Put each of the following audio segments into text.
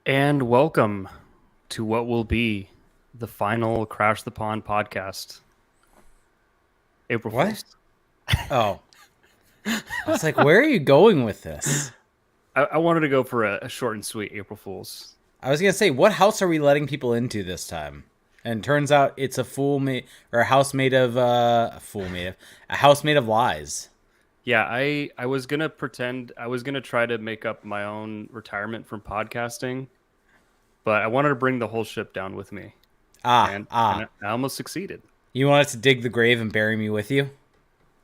And welcome to what will be the final Crash the Pond podcast. April What? Fools. Oh, I was like, where are you going with this? I wanted to go for a short and sweet April Fools. I was gonna say, what house are we letting people into this time? And turns out it's a fool made or a house made of a house made of lies. Yeah, I was gonna pretend I was gonna try to make up my own retirement from podcasting, but I wanted to bring the whole ship down with me, Ah, and ah. I almost succeeded. You wanted to dig the grave and bury me with you?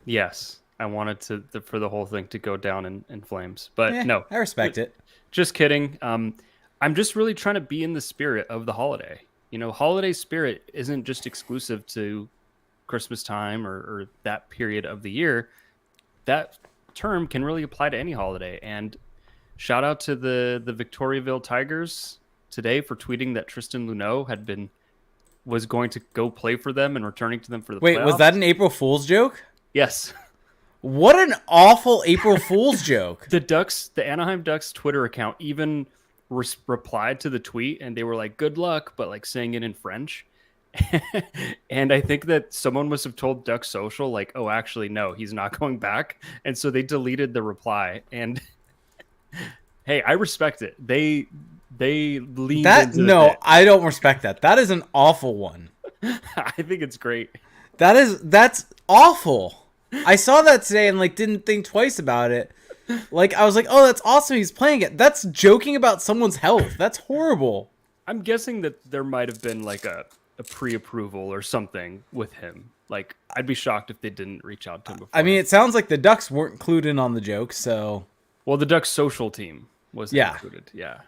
Yes, I wanted for the whole thing to go down in flames, but Yeah, no, I respect it. just kidding. I'm just really trying to be in the spirit of the holiday. Holiday spirit isn't just exclusive to Christmas time or that period of the year. That term can really apply to any holiday. And shout out to the Victoriaville Tigers today for tweeting that Tristan Luneau was going to go play for them and returning to them for the Wait, was that playoffs. an April Fool's joke? Yes. What an awful April Fool's joke. The Anaheim Ducks Twitter account even replied to the tweet and they were like, good luck, but like saying it in French. And I think that someone must have told Duck Social, like, oh, actually, no, he's not going back. And so they deleted the reply. And hey, I respect it. They leaned That into the no, bit. I don't respect that. That is an awful one. I think it's great. That's awful. I saw that today and like didn't think twice about it. Like I was like, "Oh, that's awesome. He's playing it." That's joking about someone's health. That's horrible. I'm guessing that there might have been like a pre-approval or something with him. Like, I'd be shocked if they didn't reach out to him I mean, beforehand. it sounds like the Ducks weren't clued in on the joke, so Well, the Ducks social team wasn't yeah. included. Yeah.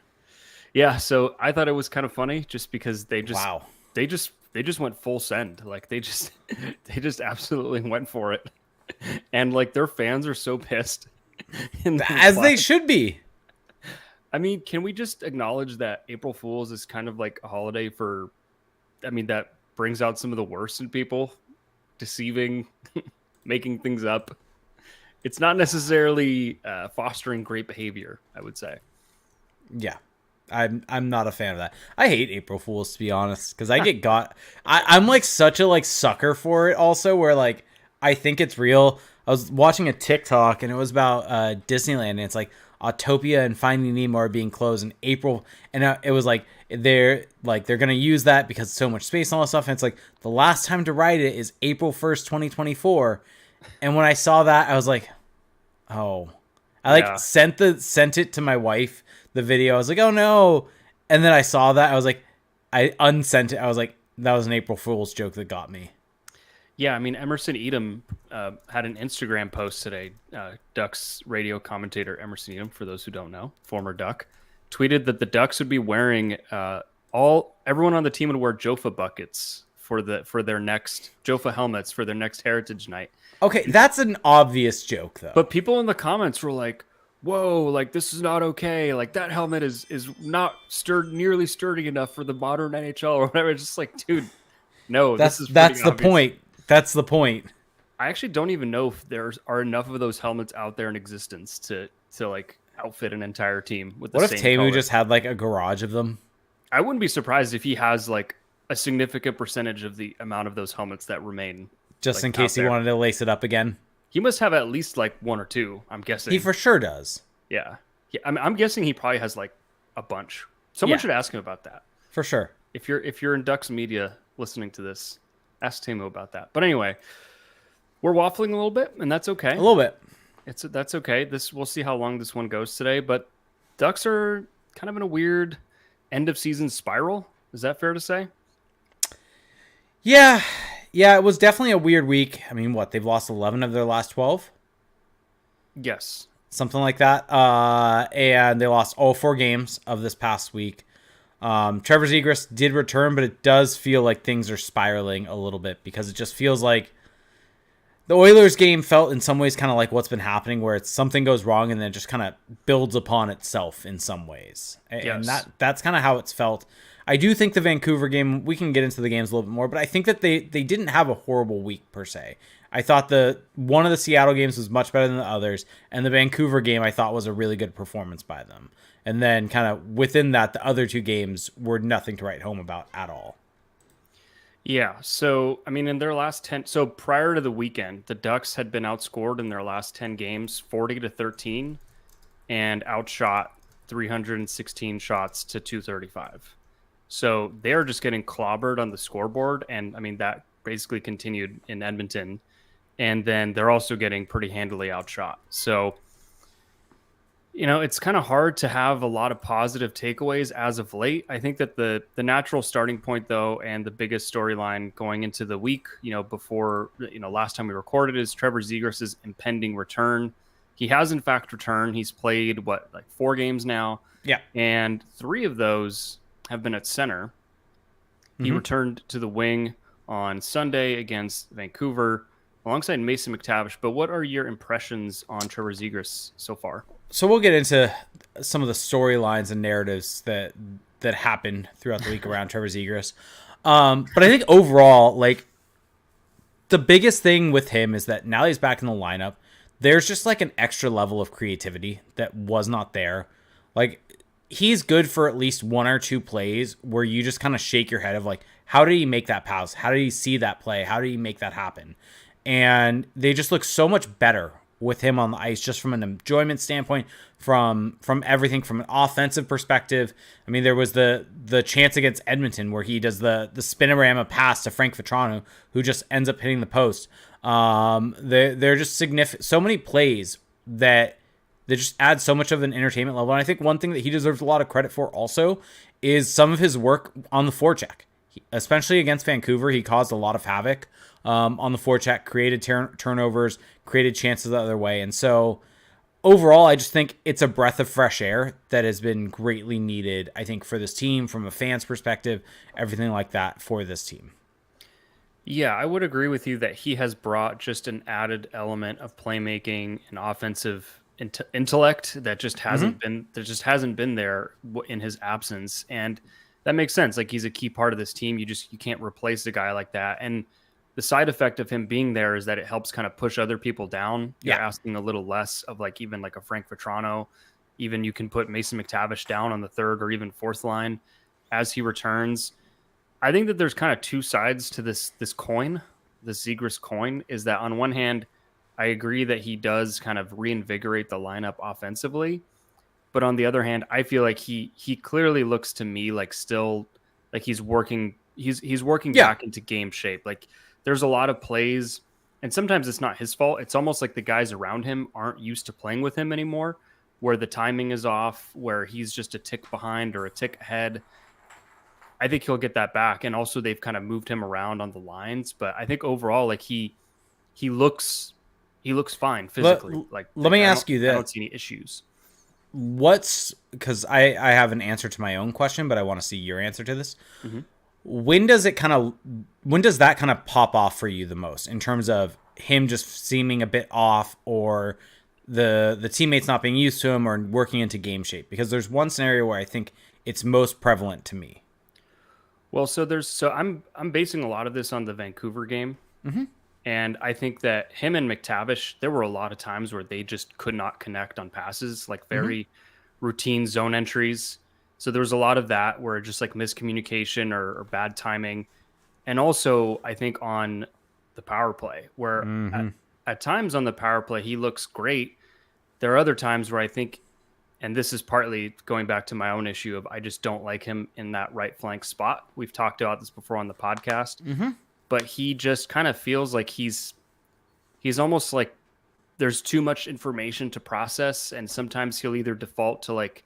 Yeah, so I thought it was kind of funny just because Wow. they just went full send. Like they just absolutely went for it. And like their fans are so pissed in the As they reply. should be. I mean, can we just acknowledge that April Fools is kind of like a holiday that brings out some of the worst in people, deceiving, making things up. It's not necessarily fostering great behavior, I would say. Yeah. I'm not a fan of that. I hate April Fools to be honest, because I get got. I'm like such a like sucker for it. Also, where like I think it's real. I was watching a TikTok and it was about Disneyland, and it's like Autopia and Finding Nemo are being closed in April, and it was like they're gonna use that because it's so much space and all that stuff. And it's like the last time to ride it is April 1st, 2024. And when I saw that, I was like, oh, I like Yeah. sent it to my wife, the video. I was like, oh no. And then I saw that. I was like, I unsent it. I was like, that was an April Fool's joke that got me. Yeah, I mean, Emerson Edom had an Instagram post today. Ducks radio commentator Emerson Edom, for those who don't know, former Duck, tweeted that the Ducks would be wearing everyone on the team would wear Jofa buckets for their next Jofa helmets for their next Heritage Night. Okay, that's an obvious joke though. But people in the comments were like, "Whoa, like this is not okay. Like that helmet is not nearly sturdy enough for the modern NHL or whatever." It's just like, dude, no, this is pretty That's the obvious. point. That's the point. I actually don't even know if there are enough of those helmets out there in existence to like outfit an entire team with the What if same Tamu color. just had like a garage of them? I wouldn't be surprised if he has like a significant percentage of the amount of those helmets that remain Just like in out case he there. wanted to lace it up again. He must have at least like one or two, I'm He guessing. for sure does. Yeah. Yeah, I'm guessing he probably has like a bunch. Someone Yeah, should ask him about that. for sure. If you're in Ducks media listening to this, ask Timo about that. But anyway, we're waffling a little bit, and that's okay. A little bit. That's okay. We'll see how long this one goes today, but Ducks are kind of in a weird end of season spiral. Is that fair to say? Yeah. Yeah, it was definitely a weird week. I mean, what? They've lost 11 of their last 12? Yes. Something like that. And they lost all 4 games of this past week. Trevor Zegras did return, but it does feel like things are spiraling a little bit because it just feels like the Oilers game felt in some ways kind of like what's been happening, where it's something goes wrong and then it just kind of builds upon itself in some ways. And Yes. that's kind of how it's felt. I do think the Vancouver game, we can get into the games a little bit more, but I think that they didn't have a horrible week per se. I thought one of the Seattle games was much better than the others, and the Vancouver game I thought was a really good performance by them. And then kind of within that, the other 2 games were nothing to write home about at all. Yeah. So, I mean, in their last 10, so prior to the weekend, the Ducks had been outscored in their last 10 games 40-13 and outshot 316 shots to 235. So they're just getting clobbered on the scoreboard. And I mean, that basically continued in Edmonton. And then they're also getting pretty handily outshot. So, it's kind of hard to have a lot of positive takeaways as of late. I think that the natural starting point, though, and the biggest storyline going into the week, before, last time we recorded, is Trevor Zegras' impending return. He has, in fact, returned. He's played, 4 games now? Yeah. And 3 of those have been at center. He returned to the wing on Sunday against Vancouver alongside Mason McTavish. But what are your impressions on Trevor Zegras so far? So we'll get into some of the storylines and narratives that happened throughout the week around Trevor Zegras. But I think overall, like, the biggest thing with him is that now he's back in the lineup, there's just like an extra level of creativity that was not there. Like, he's good for at least 1 or 2 plays where you just kind of shake your head of like, how did he make that pass? How did he see that play? How did he make that happen? And they just look so much better with him on the ice, just from an enjoyment standpoint, from everything, from an offensive perspective. I mean, there was the chance against Edmonton where he does the spinorama pass to Frank Vetrano, who just ends up hitting the post. They're just significant. So many plays that just add so much of an entertainment level. And I think one thing that he deserves a lot of credit for also is some of his work on the forecheck. Especially against Vancouver, he caused a lot of havoc on the forecheck, created turnovers, created chances the other way. And so overall, I just think it's a breath of fresh air that has been greatly needed, I think, for this team, from a fan's perspective, everything like that for this team. Yeah, I would agree with you that he has brought just an added element of playmaking and offensive intellect that just hasn't been there in his absence. And that makes sense. Like, he's a key part of this team. You can't replace a guy like that. And the side effect of him being there is that it helps kind of push other people down. You're asking a little less of even a Frank Vetrano. Even you can put Mason McTavish down on the 3rd or even 4th line as he returns. I think that there's kind of 2 sides to this coin, this Zegras coin, is that on one hand, I agree that he does kind of reinvigorate the lineup offensively. But on the other hand, I feel like he clearly looks to me like still like he's working back into game shape. Like, there's a lot of plays, and sometimes it's not his fault. It's almost like the guys around him aren't used to playing with him anymore, where the timing is off, where he's just a tick behind or a tick ahead. I think he'll get that back. And also they've kind of moved him around on the lines, but I think overall, like, he looks fine physically. Let me ask you this. I don't see any issues. Because I have an answer to my own question, but I want to see your answer to this. Mm-hmm. When does that kind of pop off for you the most, in terms of him just seeming a bit off, or the teammates not being used to him, or working into game shape? Because there's one scenario where I think it's most prevalent to me. Well, I'm basing a lot of this on the Vancouver game. Mm-hmm. And I think that him and McTavish, there were a lot of times where they just could not connect on passes, like very routine zone entries. So there was a lot of that where just like miscommunication or bad timing. And also, I think on the power play, where at times on the power play, he looks great. There are other times where I think, and this is partly going back to my own issue of I just don't like him in that right flank spot. We've talked about this before on the podcast. Mm-hmm. But he just kind of feels like he's almost like there's too much information to process. And sometimes he'll either default to like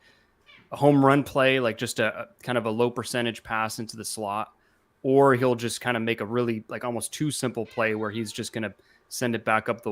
a home run play, like just a kind of a low percentage pass into the slot, or he'll just kind of make a really like almost too simple play where he's just going to send it back up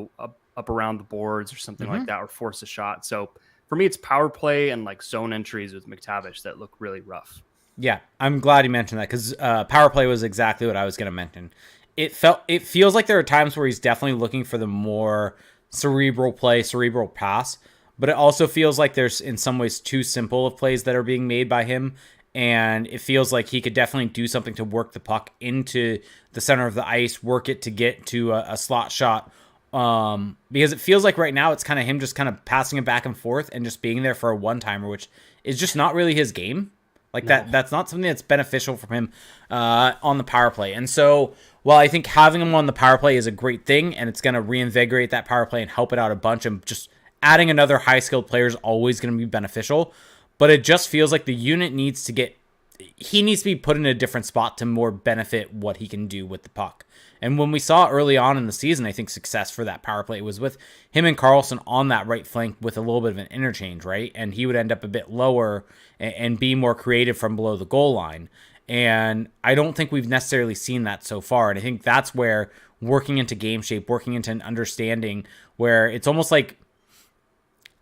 around the boards or something like that, or force a shot. So for me, it's power play and like zone entries with McTavish that look really rough. Yeah, I'm glad you mentioned that, because power play was exactly what I was going to mention. It feels like there are times where he's definitely looking for the more cerebral pass, but it also feels like there's in some ways too simple of plays that are being made by him, and it feels like he could definitely do something to work the puck into the center of the ice, work it to get to a slot shot, because it feels like right now it's kind of him just kind of passing it back and forth and just being there for a one-timer, which is just not really his game. Like No. that's not something that's beneficial from him on the power play. And so, while I think having him on the power play is a great thing, and it's going to reinvigorate that power play and help it out a bunch, and just adding another high skilled player is always going to be beneficial. But it just feels like the unit needs to get, he needs to be put in a different spot to more benefit what he can do with the puck. And when we saw early on in the season, I think success for that power play was with him and Carlson on that right flank with a little bit of an interchange, right? And he would end up a bit lower and be more creative from below the goal line. And I don't think we've necessarily seen that so far. And I think that's where working into game shape, working into an understanding where it's almost like,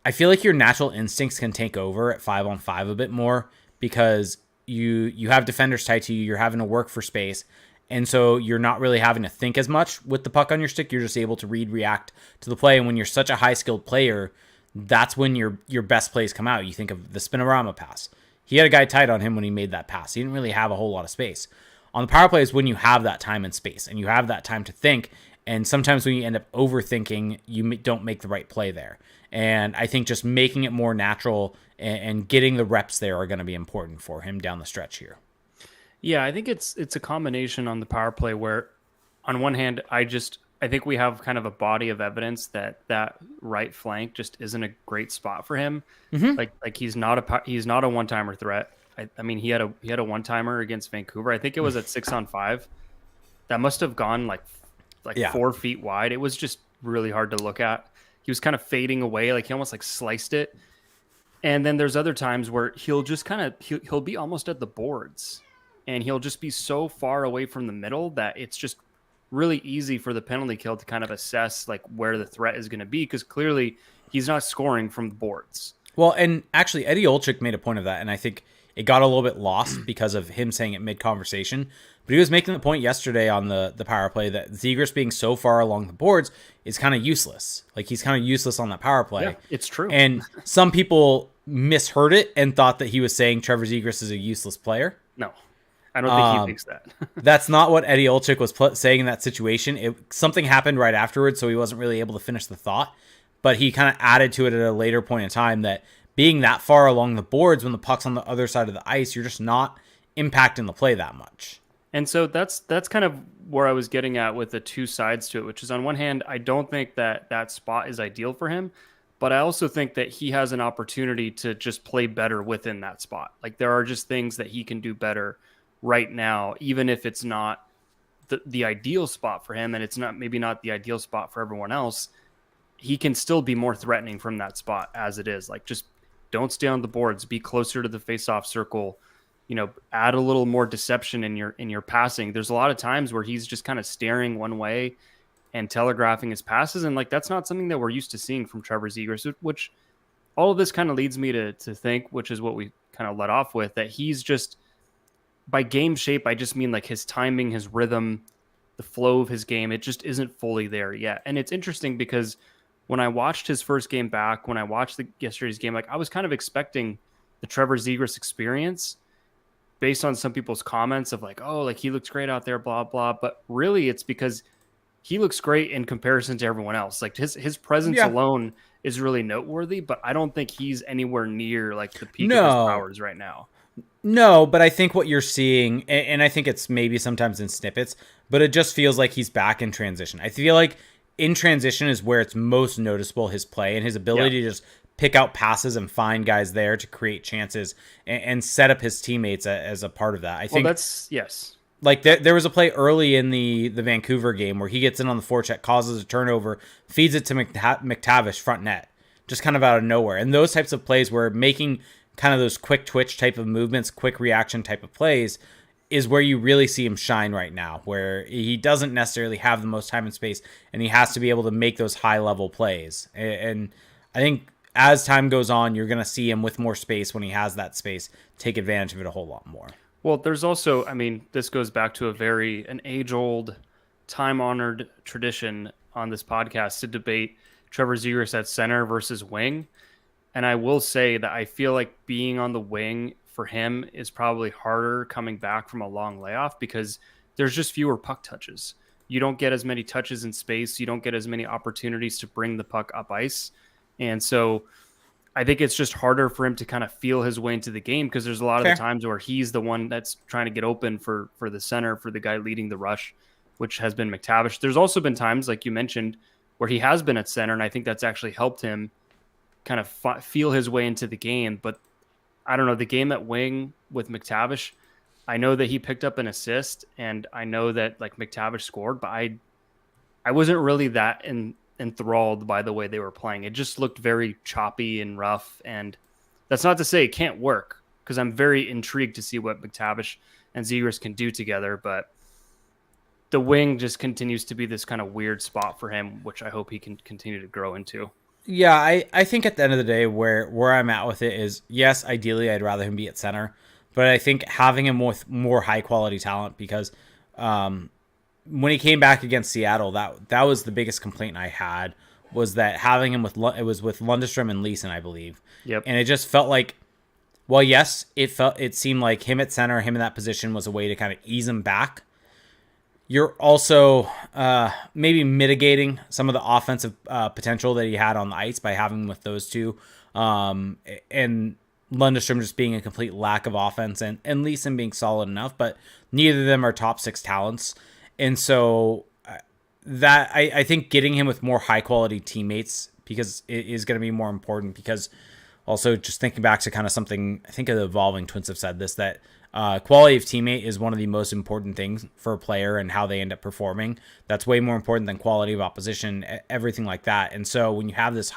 I feel like your natural instincts can take over at 5-on-5 a bit more, because you have defenders tied to you, you're having to work for space, and so you're not really having to think as much with the puck on your stick. You're just able to react to the play. And when you're such a high skilled player, that's when your best plays come out. You think of the spinorama pass. He had a guy tied on him when he made that pass. He didn't really have a whole lot of space. On the power play is when you have that time and space, and you have that time to think. And sometimes when you end up overthinking, you don't make the right play there. And I think just making it more natural and getting the reps there are going to be important for him down the stretch here. Yeah, I think it's a combination on the power play where, on one hand, I think we have kind of a body of evidence that right flank just isn't a great spot for him. Mm-hmm. Like he's not a one-timer threat. I mean, he had a one-timer against Vancouver. I think it was at 6-on-5. That must have gone like 4 feet wide. It was just really hard to look at. He was kind of fading away, like he almost like sliced it. And then there's other times where he'll just he'll be almost at the boards, and he'll just be so far away from the middle that it's just really easy for the penalty kill to kind of assess like where the threat is going to be, because clearly he's not scoring from the boards. Well, and actually Eddie Olczyk made a point of that, and I think it got a little bit lost because of him saying it mid-conversation. But he was making the point yesterday on the power play that Zegras being so far along the boards is kind of useless. Like, he's kind of useless on that power play. Yeah, it's true. And some people misheard it and thought that he was saying Trevor Zegras is a useless player. No, I don't think he thinks that. That's not what Eddie Olczyk was saying in that situation. Something happened right afterwards, so he wasn't really able to finish the thought. But he kind of added to it at a later point in time that being that far along the boards when the puck's on the other side of the ice, you're just not impacting the play that much. And so that's kind of where I was getting at with the two sides to it, which is, on one hand, I don't think that spot is ideal for him, but I also think that he has an opportunity to just play better within that spot. Like, there are just things that he can do better right now, even if it's not the ideal spot for him, and it's maybe not the ideal spot for everyone else. He can still be more threatening from that spot as it is. Like, just don't stay on the boards, be closer to the face-off circle. Add a little more deception in your passing. There's a lot of times where he's just kind of staring one way and telegraphing his passes, and like, that's not something that we're used to seeing from Trevor Zegras, which all of this kind of leads me to think, which is what we kind of let off with, that he's just, by game shape, I just mean like his timing, his rhythm, the flow of his game, it just isn't fully there yet. And it's interesting because when I watched his first game back, when I watched yesterday's game, like, I was kind of expecting the Trevor Zegras experience, based on some people's comments of like, oh, like, he looks great out there, blah, blah. But really, it's because he looks great in comparison to everyone else. Like, his presence alone is really noteworthy, but I don't think he's anywhere near like the peak of his powers right now. No, but I think what you're seeing, and I think it's maybe sometimes in snippets, but it just feels like he's back in transition. I feel like in transition is where it's most noticeable, his play and his ability to just pick out passes and find guys there to create chances and set up his teammates as a part of that. I think that's, yes. Like, there was a play early in the Vancouver game where he gets in on the forecheck, causes a turnover, feeds it to McTavish front net, just kind of out of nowhere. And those types of plays where making kind of those quick twitch type of movements, quick reaction type of plays is where you really see him shine right now, where he doesn't necessarily have the most time and space, and he has to be able to make those high-level plays. And I think as time goes on, you're going to see him with more space when he has that space, take advantage of it a whole lot more. Well, there's also, I mean, this goes back to an age-old, time-honored tradition on this podcast to debate Trevor Zegras at center versus wing. And I will say that I feel like being on the wing for him is probably harder coming back from a long layoff, because there's just fewer puck touches. You don't get as many touches in space. You don't get as many opportunities to bring the puck up ice. And so I think it's just harder for him to kind of feel his way into the game because there's a lot of the Fair. times where he's the one that's trying to get open for the center, for the guy leading the rush, which has been McTavish. There's also been times, like you mentioned, where he has been at center, and I think that's actually helped him kind of feel his way into the game. But I don't know, the game at wing with McTavish, I know that he picked up an assist, and I know that like McTavish scored, but I wasn't really that enthralled by the way they were playing. It just looked very choppy and rough. And that's not to say it can't work, because I'm very intrigued to see what McTavish and Zegras can do together. But the wing just continues to be this kind of weird spot for him, which I hope he can continue to grow into. Yeah, I think at the end of the day, where I'm at with it is, yes, ideally I'd rather him be at center, but I think having him with more high quality talent, because when he came back against Seattle, that was the biggest complaint I had, was that having him it was with Lundestrom and Leeson, I believe. Yep. And it just felt like, well, yes, it seemed like him at center, him in that position was a way to kind of ease him back. You're also maybe mitigating some of the offensive potential that he had on the ice by having him with those two, and Lundestrom just being a complete lack of offense, and Leeson being solid enough, but neither of them are top 6 talents. And so that I think getting him with more high quality teammates, because it is going to be more important, because also just thinking back to kind of something, I think the Evolving Twins have said this, that quality of teammate is one of the most important things for a player and how they end up performing. That's way more important than quality of opposition, everything like that. And so when you have this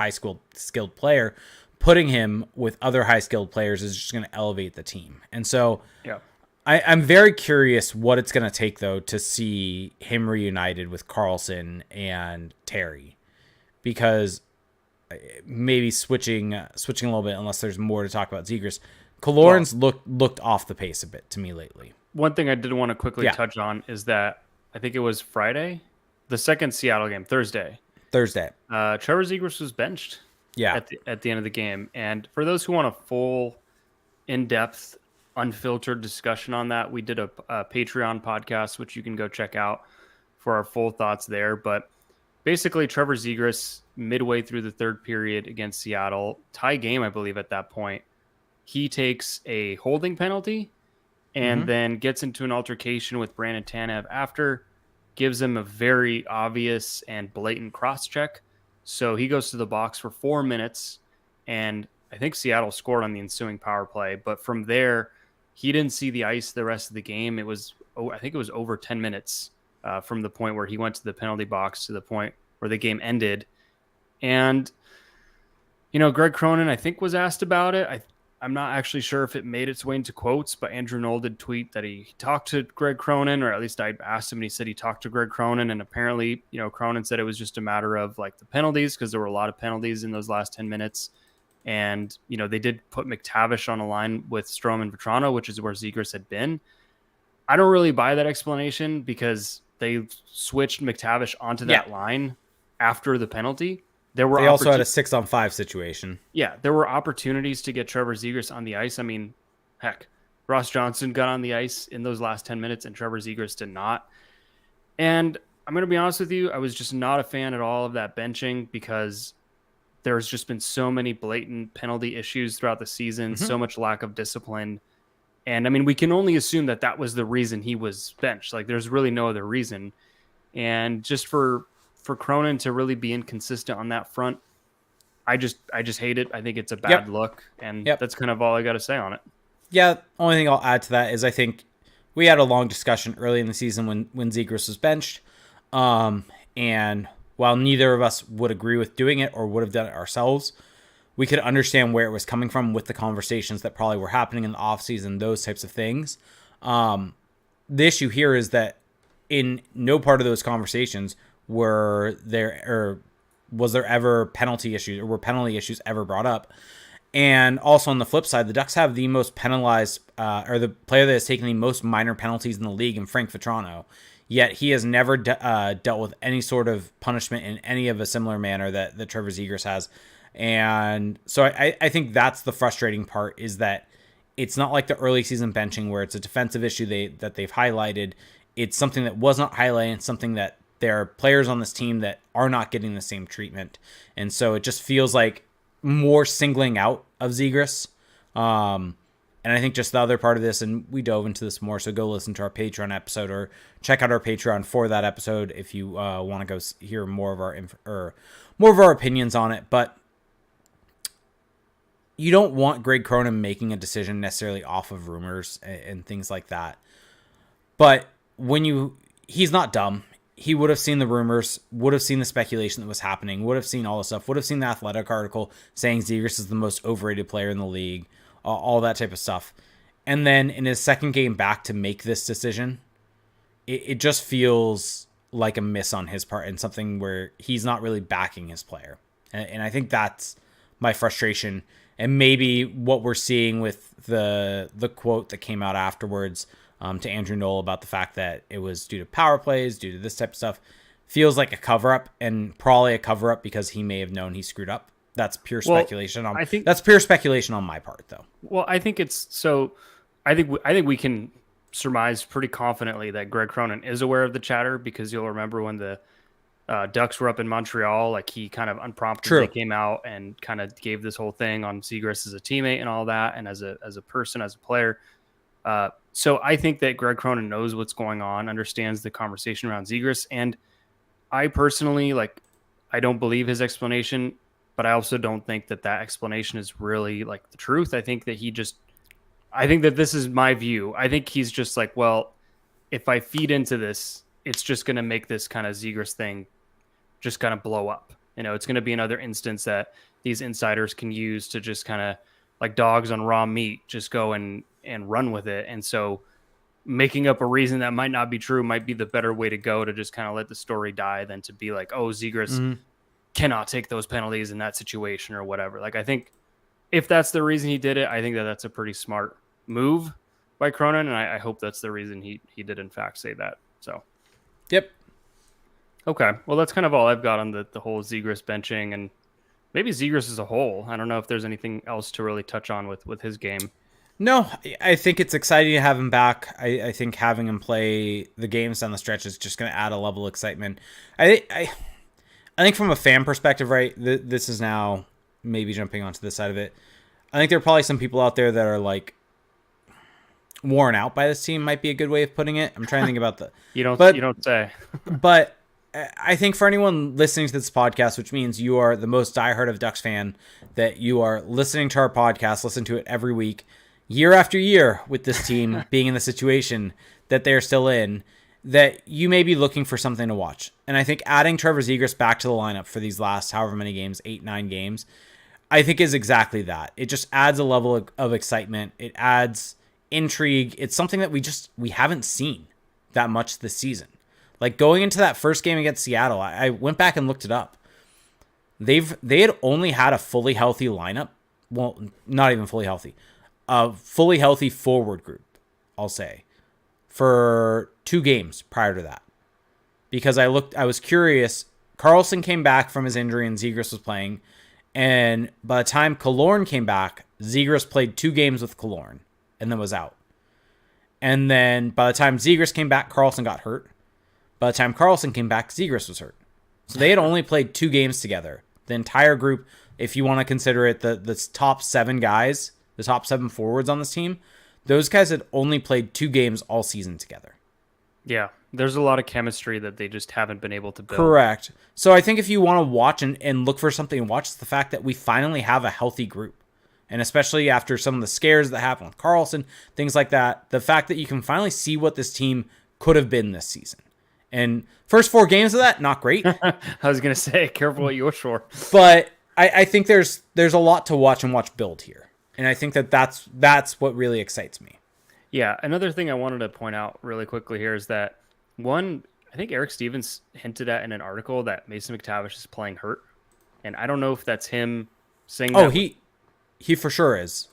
skilled player, putting him with other high skilled players is just going to elevate the team. And so Yeah. I'm very curious what it's going to take, though, to see him reunited with Carlson and Terry, because maybe switching a little bit, unless there's more to talk about Zegras. Killorn's looked off the pace a bit to me lately. One thing I did want to quickly touch on is that I think it was Friday, the second Seattle game, Thursday. Trevor Zegras was benched. Yeah. At the end of the game, and for those who want a full, in-depth, unfiltered discussion on that, we did a Patreon podcast, which you can go check out for our full thoughts there. But basically, Trevor Zegras, midway through the third period against Seattle, tie game, I believe, at that point, he takes a holding penalty and then gets into an altercation with Brandon Tanev after, gives him a very obvious and blatant cross-check. So he goes to the box for 4 minutes, and I think Seattle scored on the ensuing power play. But from there, he didn't see the ice the rest of the game. I think it was over 10 minutes from the point where he went to the penalty box to the point where the game ended. And, Greg Cronin, I think, was asked about it. I'm not actually sure if it made its way into quotes, but Andrew Knoll did tweet that he talked to Greg Cronin, or at least I asked him and he said he talked to Greg Cronin. And apparently, Cronin said it was just a matter of like the penalties, because there were a lot of penalties in those last 10 minutes. And, they did put McTavish on a line with Strome and Vetrano, which is where Zegras had been. I don't really buy that explanation, because they switched McTavish onto that line after the penalty. They also had a 6-on-5 situation. Yeah, there were opportunities to get Trevor Zegras on the ice. I mean, heck, Ross Johnson got on the ice in those last 10 minutes and Trevor Zegras did not. And I'm going to be honest with you, I was just not a fan at all of that benching, because there's just been so many blatant penalty issues throughout the season, so much lack of discipline. And I mean, we can only assume that that was the reason he was benched. Like, there's really no other reason. And just for Cronin to really be inconsistent on that front, I just hate it. I think it's a bad look, and that's kind of all I got to say on it. Yeah, only thing I'll add to that is I think we had a long discussion early in the season when Zegras was benched, and while neither of us would agree with doing it or would have done it ourselves, we could understand where it was coming from with the conversations that probably were happening in the offseason, those types of things. The issue here is that in no part of those conversations was there ever penalty issues, or were penalty issues ever brought up. And also on the flip side, the Ducks have the most penalized, or the player that has taken the most minor penalties in the league, in Frank Vetrano. Yet he has never dealt with any sort of punishment in any of a similar manner that Trevor Zegras has. And so I think that's the frustrating part, is that it's not like the early season benching where it's a defensive issue that they've highlighted. It's something that was not highlighted. It's something that there are players on this team that are not getting the same treatment. And so it just feels like more singling out of Zegras. And I think just the other part of this, and we dove into this more, so go listen to our Patreon episode or check out our Patreon for that episode if you want to go hear more of our opinions on it. But you don't want Greg Cronin making a decision necessarily off of rumors and things like that. But he's not dumb. He would have seen the rumors, would have seen the speculation that was happening, would have seen all the stuff, would have seen the Athletic article saying Zegras is the most overrated player in the league, all that type of stuff. And then in his second game back to make this decision, it just feels like a miss on his part and something where he's not really backing his player. And I think that's my frustration. And maybe what we're seeing with the quote that came out afterwards to Andrew Knoll about the fact that it was due to power plays, due to this type of stuff, feels like a cover-up, and probably a cover-up because he may have known he screwed up. That's pure speculation. That's pure speculation on my part, though. Well, I think it's so. I think we can surmise pretty confidently that Greg Cronin is aware of the chatter, because you'll remember when the Ducks were up in Montreal, like he kind of unpromptedly came out and kind of gave this whole thing on Zegras as a teammate and all that, and as a person, as a player. So I think that Greg Cronin knows what's going on, understands the conversation around Zegras, and I personally I don't believe his explanation. But I also don't think that explanation is really like the truth. I think that this is my view. I think he's just like, well, if I feed into this, it's just going to make this kind of Zegras thing just kind of blow up. It's going to be another instance that these insiders can use to just kind of like dogs on raw meat, just go and run with it. And so making up a reason that might not be true might be the better way to go, to just kind of let the story die than to be like, oh, Zegras cannot take those penalties in that situation or whatever. Like, I think if that's the reason he did it, I think that that's a pretty smart move by Cronin, and I hope that's the reason he did in fact say that. So, yep. Okay, well, that's kind of all I've got on the whole Zegras benching, and maybe Zegras as a whole. I don't know if there's anything else to really touch on with his game. No, I think it's exciting to have him back. I think having him play the games down the stretch is just going to add a level of excitement. I think from a fan perspective, right, this is now maybe jumping onto this side of it. I think there are probably some people out there that are like worn out by this team, might be a good way of putting it. I'm trying to think about the... You don't say. But I think for anyone listening to this podcast, which means you are the most diehard of Ducks fan, that you are listening to our podcast, listen to it every week, year after year, with this team being in the situation that they're still in, that you may be looking for something to watch. And I think adding Trevor Zegras back to the lineup for these last however many games, 8-9 games, I think is exactly that. It just adds a level of excitement. It adds intrigue. It's something that we haven't seen that much this season. Like going into that first game against Seattle, I went back and looked it up. They had only had a fully healthy lineup. Well, not even fully healthy. A fully healthy forward group, I'll say, for 2 games prior to that. Because I was curious. Karlsson came back from his injury and Zegras was playing. And by the time Killorn came back, Zegras played 2 games with Killorn and then was out. And then by the time Zegras came back, Karlsson got hurt. By the time Karlsson came back, Zegras was hurt. So they had only played 2 games together. The entire group, if you want to consider it the top 7 guys, the top 7 forwards on this team, those guys had only played 2 games all season together. Yeah, there's a lot of chemistry that they just haven't been able to build. Correct. So I think if you want to watch and look for something to watch, it's the fact that we finally have a healthy group. And especially after some of the scares that happened with Karlsson, things like that, the fact that you can finally see what this team could have been this season. And first 4 games of that, not great. I was going to say, careful what you wish for. But I think there's a lot to watch and watch build here. And I think that's what really excites me. Yeah, another thing I wanted to point out really quickly here is that, I think Eric Stevens hinted at in an article that Mason McTavish is playing hurt. And I don't know if that's him saying that. Oh, he for sure is.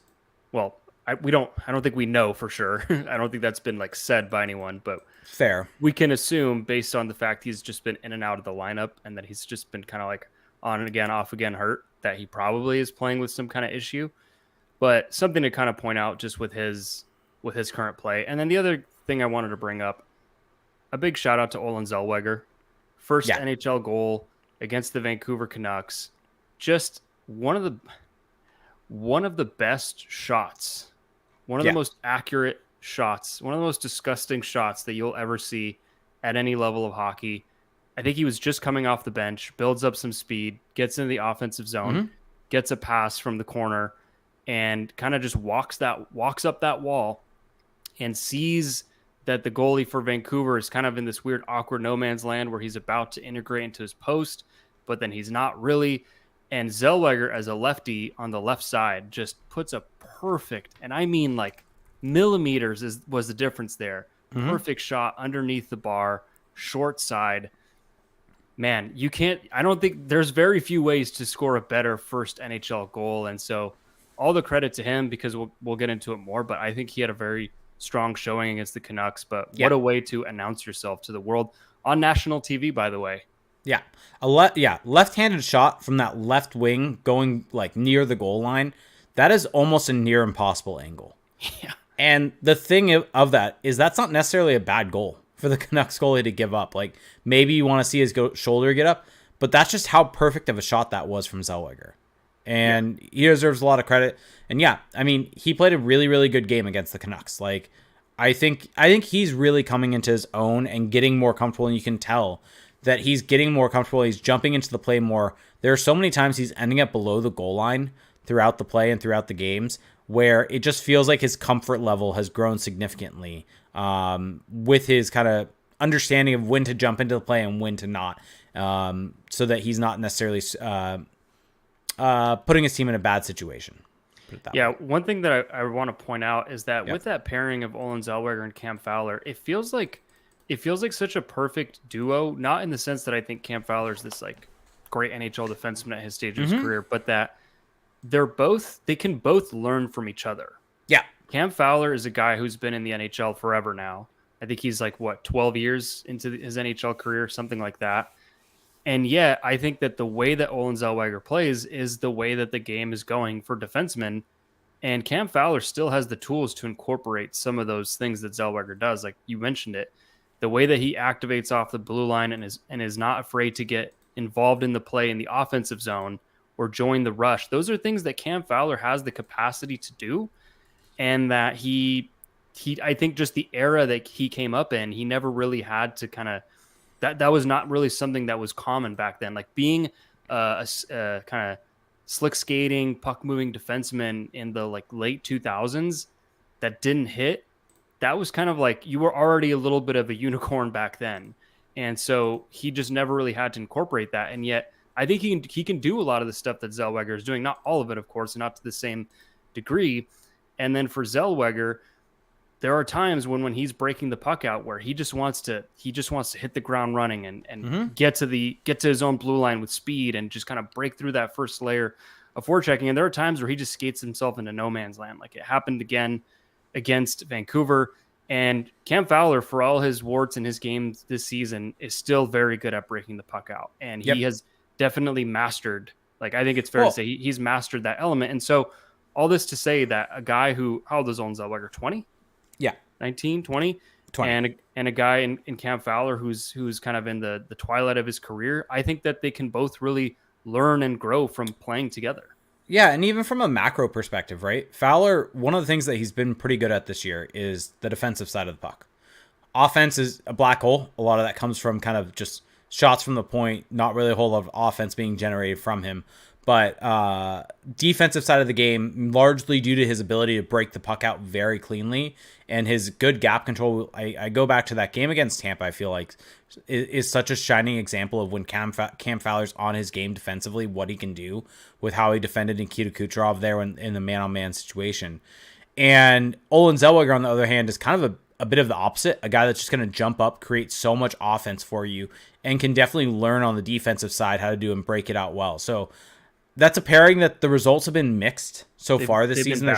Well, I don't think we know for sure. I don't think that's been said by anyone, but fair. We can assume based on the fact he's just been in and out of the lineup and that he's just been kind of on and again, off again hurt, that he probably is playing with some kind of issue. But something to kind of point out just with his current play. And then the other thing I wanted to bring up, a big shout out to Olen Zellweger. First NHL goal against the Vancouver Canucks. Just one of the one of the best shots, one of the Yeah. most accurate shots, one of the most disgusting shots that you'll ever see at any level of hockey. I think he was just coming off the bench, builds up some speed, gets into the offensive zone, Mm-hmm. gets a pass from the corner, and kind of just walks up that wall and sees that the goalie for Vancouver is kind of in this weird awkward no man's land where he's about to integrate into his post, but then he's not really. And Zellweger as a lefty on the left side just puts a perfect, and I mean like millimeters was the difference there. Mm-hmm. Perfect shot underneath the bar, short side. Man, you can't, I don't think there's very few ways to score a better first NHL goal. And so all the credit to him because we'll get into it more, but I think he had a very strong showing against the Canucks. But Yeah. what a way to announce yourself to the world on national TV, by the way. Yeah. Left-handed shot from that left wing going like near the goal line. That is almost a near impossible angle. Yeah. And the thing of that is that's not necessarily a bad goal for the Canucks goalie to give up. Like maybe you want to see his shoulder get up, but that's just how perfect of a shot that was from Zellweger. And he deserves a lot of credit. And yeah, I mean, he played a really, really good game against the Canucks. Like I think he's really coming into his own and getting more comfortable, and you can tell that he's getting more comfortable. He's jumping into the play more. There are so many times he's ending up below the goal line throughout the play and throughout the games where it just feels like his comfort level has grown significantly with his kind of understanding of when to jump into the play and when to not, so that he's not necessarily putting his team in a bad situation. Yeah, one thing that I want to point out is that with that pairing of Olen Zellweger and Cam Fowler, it feels like such a perfect duo, not in the sense that I think Cam Fowler's this like great NHL defenseman at his stage of his career, but that they can both learn from each other. Yeah. Cam Fowler is a guy who's been in the NHL forever now. I think he's like 12 years into his NHL career, something like that. And yet, I think that the way that Olen Zellweger plays is the way that the game is going for defensemen. And Cam Fowler still has the tools to incorporate some of those things that Zellweger does. Like you mentioned it, the way that he activates off the blue line and is not afraid to get involved in the play in the offensive zone or join the rush. Those are things that Cam Fowler has the capacity to do. And that I think just the era that he came up in, he never really had to kind of, that was not really something that was common back then. Like being a kind of slick skating, puck moving defenseman in the like late 2000s that didn't hit, that was kind of like you were already a little bit of a unicorn back then. And so he just never really had to incorporate that. And yet I think he can do a lot of the stuff that Zellweger is doing, not all of it, of course, and not to the same degree. And then for Zellweger, there are times when he's breaking the puck out where he just wants to hit the ground running and get to his own blue line with speed and just kind of break through that first layer of forechecking. And there are times where he just skates himself into no man's land. Like it happened again against Vancouver. And Cam Fowler, for all his warts in his game this season, is still very good at breaking the puck out. And he has definitely mastered, like I think it's fair to say he's mastered that element. And so all this to say that a guy who, how old is Olen Zellweger, 20? Yeah. 19, 20? And a guy in Cam Fowler who's kind of in the twilight of his career, I think that they can both really learn and grow from playing together. Yeah, and even from a macro perspective, right? Fowler, one of the things that he's been pretty good at this year is the defensive side of the puck. Offense is a black hole. A lot of that comes from kind of just shots from the point, not really a whole lot of offense being generated from him. But defensive side of the game, largely due to his ability to break the puck out very cleanly and his good gap control. I go back to that game against Tampa, I feel like is such a shining example of when Cam Fowler's on his game defensively, what he can do with how he defended Nikita Kucherov there in the man-on-man situation. And Olen Zellweger, on the other hand, is kind of a bit of the opposite, a guy that's just going to jump up, create so much offense for you, and can definitely learn on the defensive side how to do and break it out well. So that's a pairing that the results have been mixed so far this season.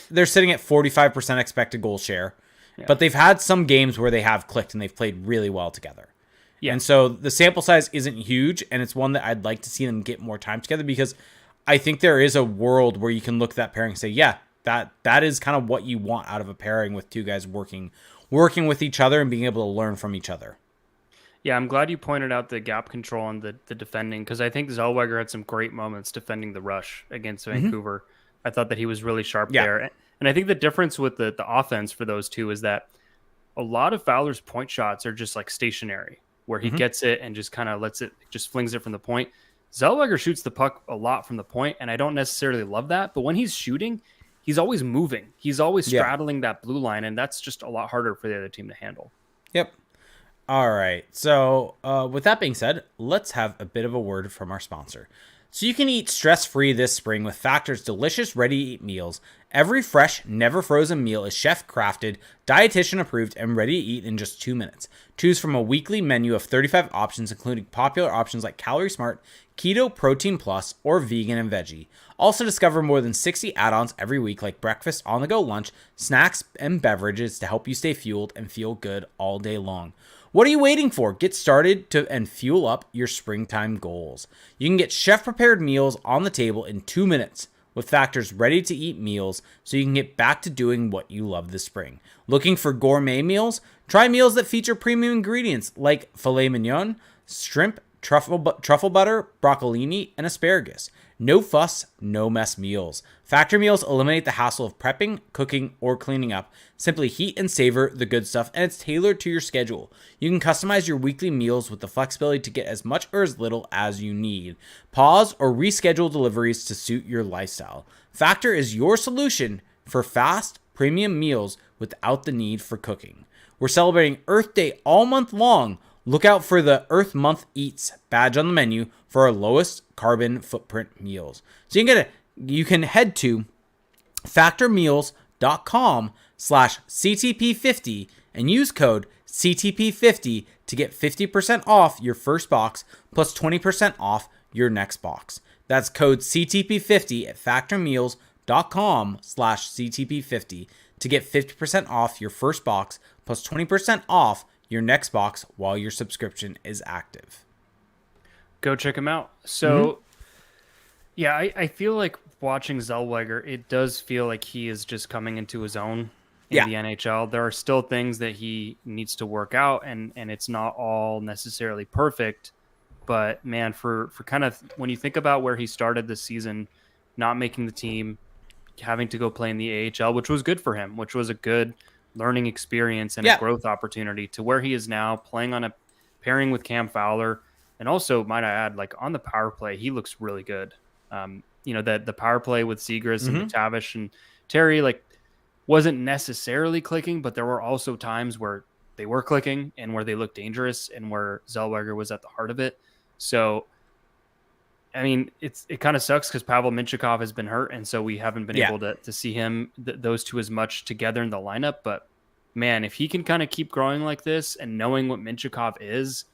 They're sitting at 45% expected goal share, but they've had some games where they have clicked and they've played really well together. Yeah. And so the sample size isn't huge, and it's one that I'd like to see them get more time together, because I think there is a world where you can look at that pairing and say, yeah, that is kind of what you want out of a pairing with two guys working with each other and being able to learn from each other. Yeah, I'm glad you pointed out the gap control and the defending, because I think Zellweger had some great moments defending the rush against Vancouver. I thought that he was really sharp Yeah. there. And I think the difference with the offense for those two is that a lot of Fowler's point shots are just like stationary, where he Mm-hmm. gets it and just kind of lets it, just flings it from the point. Zellweger shoots the puck a lot from the point, and I don't necessarily love that. But when he's shooting, he's always moving. He's always Yeah. straddling that blue line, and that's just a lot harder for the other team to handle. Yep. All right. So, with that being said, let's have a bit of a word from our sponsor. So you can eat stress-free this spring with Factor's delicious ready-to-eat meals. Every fresh, never frozen meal is chef-crafted, dietitian approved, and ready to eat in just 2 minutes. Choose from a weekly menu of 35 options, including popular options like Calorie Smart, Keto, Protein Plus, or Vegan and Veggie. Also discover more than 60 add-ons every week like breakfast, on-the-go lunch, snacks, and beverages to help you stay fueled and feel good all day long. What are you waiting for? Get started and fuel up your springtime goals. You can get chef-prepared meals on the table in 2 minutes with Factor's ready-to-eat meals so you can get back to doing what you love this spring. Looking for gourmet meals? Try meals that feature premium ingredients like filet mignon, shrimp, truffle butter, broccolini, and asparagus. No fuss, no mess meals. Factor meals eliminate the hassle of prepping, cooking, or cleaning up. Simply heat and savor the good stuff, and it's tailored to your schedule. You can customize your weekly meals with the flexibility to get as much or as little as you need. Pause or reschedule deliveries to suit your lifestyle. Factor is your solution for fast, premium meals without the need for cooking. We're celebrating Earth Day all month long. Look out for the Earth Month Eats badge on the menu for our lowest carbon footprint meals. So you can head to factormeals.com/CTP50 and use code CTP50 to get 50% off your first box plus 20% off your next box. That's code CTP50 at factormeals.com/CTP50 to get 50% off your first box plus 20% off your next box while your subscription is active. Go check him out. So, yeah, I feel like watching Zellweger, it does feel like he is just coming into his own in the NHL. There are still things that he needs to work out, and it's not all necessarily perfect. But, man, for kind of when you think about where he started this season, not making the team, having to go play in the AHL, which was good for him, which was a good learning experience and a growth opportunity, to where he is now playing on a pairing with Cam Fowler. And also, might I add, like on the power play, he looks really good. That the power play with Zegras and McTavish and Terry, like, wasn't necessarily clicking, but there were also times where they were clicking and where they looked dangerous and where Zellweger was at the heart of it. So, I mean, it kind of sucks because Pavel Mintyukov has been hurt, and so we haven't been able to see him, those two, as much together in the lineup. But, man, if he can kind of keep growing like this and knowing what Mintyukov is,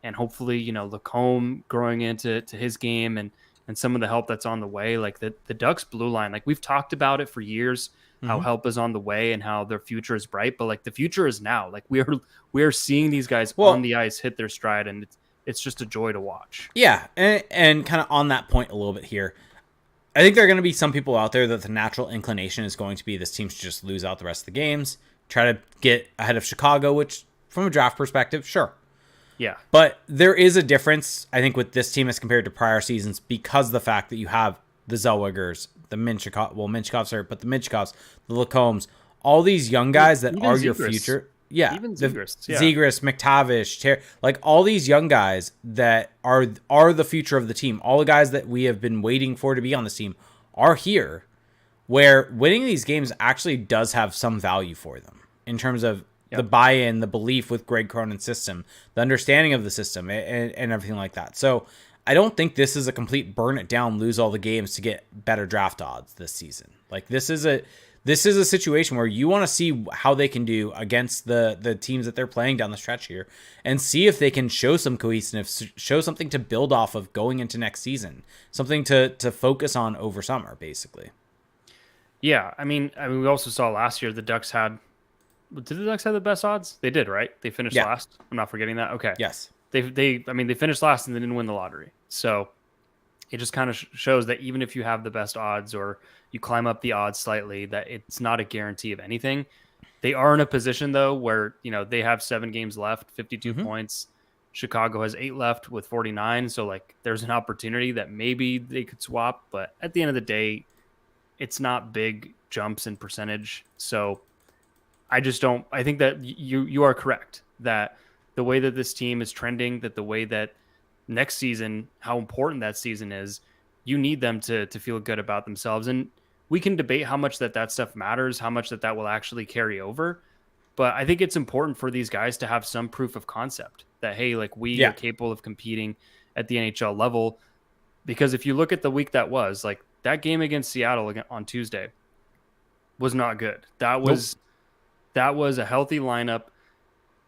and hopefully, Lacombe growing into his game and some of the help that's on the way, like the Ducks blue line, like we've talked about it for years, how help is on the way and how their future is bright, but like the future is now. Like we are seeing these guys on the ice hit their stride, and it's just a joy to watch. Yeah, and kind of on that point a little bit here, I think there are going to be some people out there that the natural inclination is going to be this team should just lose out the rest of the games, try to get ahead of Chicago, which from a draft perspective, sure. Yeah. But there is a difference, I think, with this team as compared to prior seasons because of the fact that you have the Zellwegers, the Mintyukovs hurt, but the Mintyukovs, the Lacombes, all these young guys that are your future. Yeah, even Zegras, Zegras, McTavish, like all these young guys that are the future of the team. All the guys that we have been waiting for to be on this team are here, where winning these games actually does have some value for them in terms of the buy-in, the belief with Greg Cronin's system, the understanding of the system, and everything like that. So I don't think this is a complete burn it down, lose all the games to get better draft odds this season. Like this is a situation where you want to see how they can do against the teams that they're playing down the stretch here and see if they can show some cohesiveness, show something to build off of going into next season, something to focus on over summer, basically. Yeah, I mean, we also saw last year the Ducks had. Did the Ducks have the best odds? They did, right? They finished last. I'm not forgetting that. Okay. Yes. They finished last and they didn't win the lottery. So it just kind of shows that even if you have the best odds or you climb up the odds slightly, that it's not a guarantee of anything. They are in a position though where, they have 7 games left, 52 points. Chicago has 8 left with 49. So like there's an opportunity that maybe they could swap, but at the end of the day, it's not big jumps in percentage. So I just don't. I think that you are correct that the way that this team is trending, that the way that next season, how important that season is, you need them to feel good about themselves. And we can debate how much that stuff matters, how much that will actually carry over. But I think it's important for these guys to have some proof of concept that, hey, like we are capable of competing at the NHL level. Because if you look at the week that was, like that game against Seattle on Tuesday was not good. That was a healthy lineup.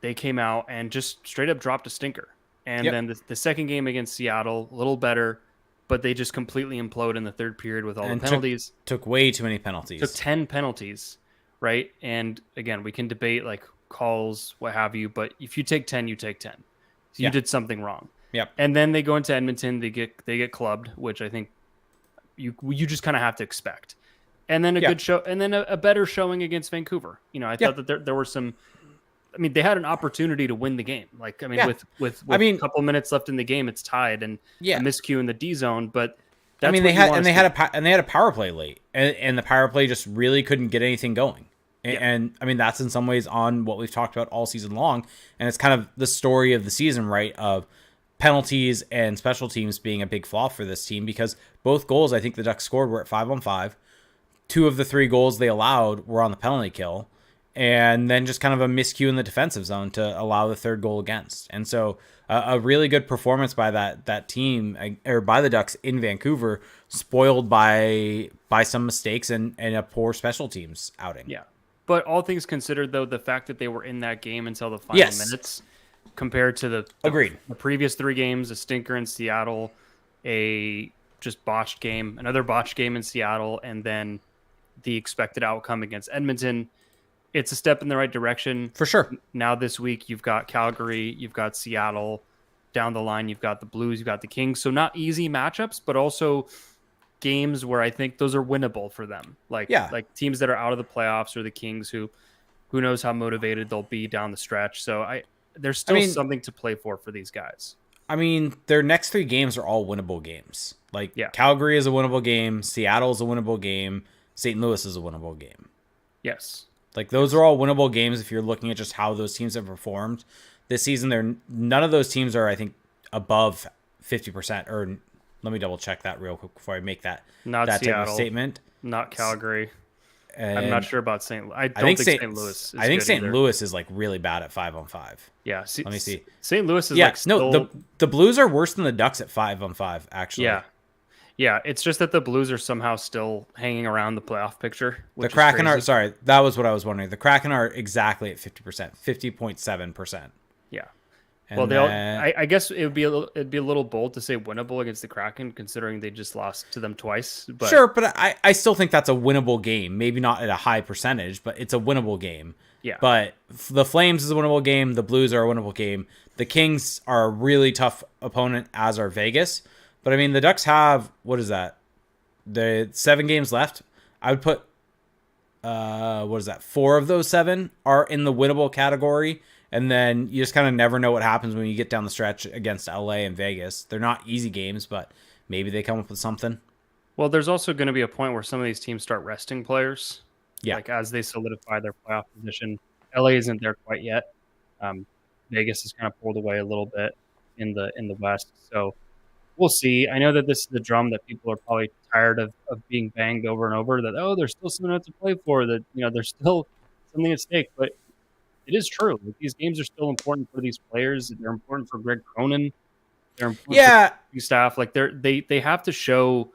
They came out and just straight up dropped a stinker. And then the second game against Seattle, a little better, but they just completely implode in the third period with all the penalties. Took way too many penalties. Took 10 penalties, right? And again, we can debate like calls, what have you, but if you take 10, you take 10. So you did something wrong. Yep. And then they go into Edmonton, they get clubbed, which I think you just kind of have to expect. And then a good show, and then a better showing against Vancouver. You know, I thought that there were some. I mean, they had an opportunity to win the game. Like, I mean, with a couple minutes left in the game, it's tied, and a miscue in the D zone. But that's they had a power play late, and the power play just really couldn't get anything going. And I mean, that's in some ways on what we've talked about all season long, and it's kind of the story of the season, right? Of penalties and special teams being a big flaw for this team, because both goals I think the Ducks scored were at 5-on-5. 2 of the 3 goals they allowed were on the penalty kill, and then just kind of a miscue in the defensive zone to allow the third goal against. And so a really good performance by that team, or by the Ducks in Vancouver, spoiled by some mistakes and a poor special teams outing. Yeah. But all things considered, though, the fact that they were in that game until the final minutes compared to the previous 3 games, a stinker in Seattle, a just botched game, another botched game in Seattle, and then the expected outcome against Edmonton, it's a step in the right direction. For sure. Now this week, you've got Calgary, you've got Seattle. Down the line, you've got the Blues, you've got the Kings. So not easy matchups, but also games where I think those are winnable for them. Like teams that are out of the playoffs, or the Kings, who knows how motivated they'll be down the stretch. So there's still something to play for these guys. I mean, their next 3 games are all winnable games. Like Calgary is a winnable game, Seattle is a winnable game, St. Louis is a winnable game. Yes. Like those are all winnable games if you're looking at just how those teams have performed this season. None of those teams are, I think, above 50%. Or let me double check that real quick before I make that type of statement. Not Calgary. And I'm not sure about St. I think St. Louis. I think St. Louis is like really bad at 5-on-5. Yeah. Let me see. St. Louis is the Blues are worse than the Ducks at 5-on-5. Actually. Yeah. Yeah, it's just that the Blues are somehow still hanging around the playoff picture. The Kraken are, sorry, that was what I was wondering. The Kraken are exactly at 50%, 50.7%. Yeah. And well, I guess it'd be a little bold to say winnable against the Kraken, considering they just lost to them twice. But sure, but I still think that's a winnable game. Maybe not at a high percentage, but it's a winnable game. Yeah. But the Flames is a winnable game. The Blues are a winnable game. The Kings are a really tough opponent, as are Vegas. But I mean, the Ducks have, what is that? The 7 games left. I would put, 4 of those 7 are in the winnable category. And then you just kind of never know what happens when you get down the stretch against LA and Vegas. They're not easy games, but maybe they come up with something. Well, there's also going to be a point where some of these teams start resting players. Yeah. Like as they solidify their playoff position. LA isn't there quite yet. Vegas is kind of pulled away a little bit in the West. So we'll see. I know that this is the drum that people are probably tired of being banged over and over, that, there's still something to play for, that, there's still something at stake. But it is true. Like, these games are still important for these players. They're important for Greg Cronin. They're important for staff. Like they have to show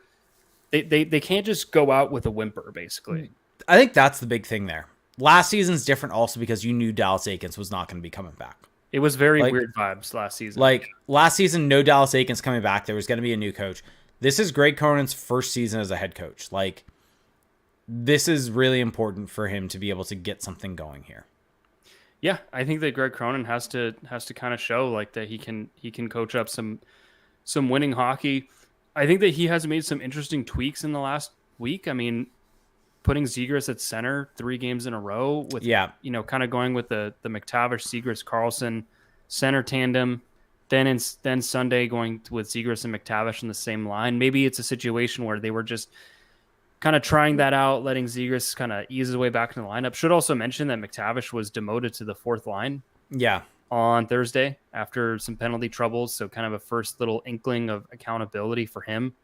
they can't just go out with a whimper, basically. I think that's the big thing there. Last season's different also because you knew Dallas Eakins was not going to be coming back. It was very weird vibes last season. Like last season, no Dallas Eakins coming back. There was going to be a new coach. This is Greg Cronin's first season as a head coach. Like, this is really important for him to be able to get something going here. Yeah, I think that Greg Cronin has to kind of show like that he can coach up some winning hockey. I think that he has made some interesting tweaks in the last week. I mean, putting Zegras at center 3 games in a row with, kind of going with the McTavish, Zegras, Carlson center tandem. Then Sunday going with Zegras and McTavish in the same line. Maybe it's a situation where they were just kind of trying that out, letting Zegras kind of ease his way back in the lineup. Should also mention that McTavish was demoted to the fourth line Yeah. on Thursday after some penalty troubles. So kind of a first little inkling of accountability for him.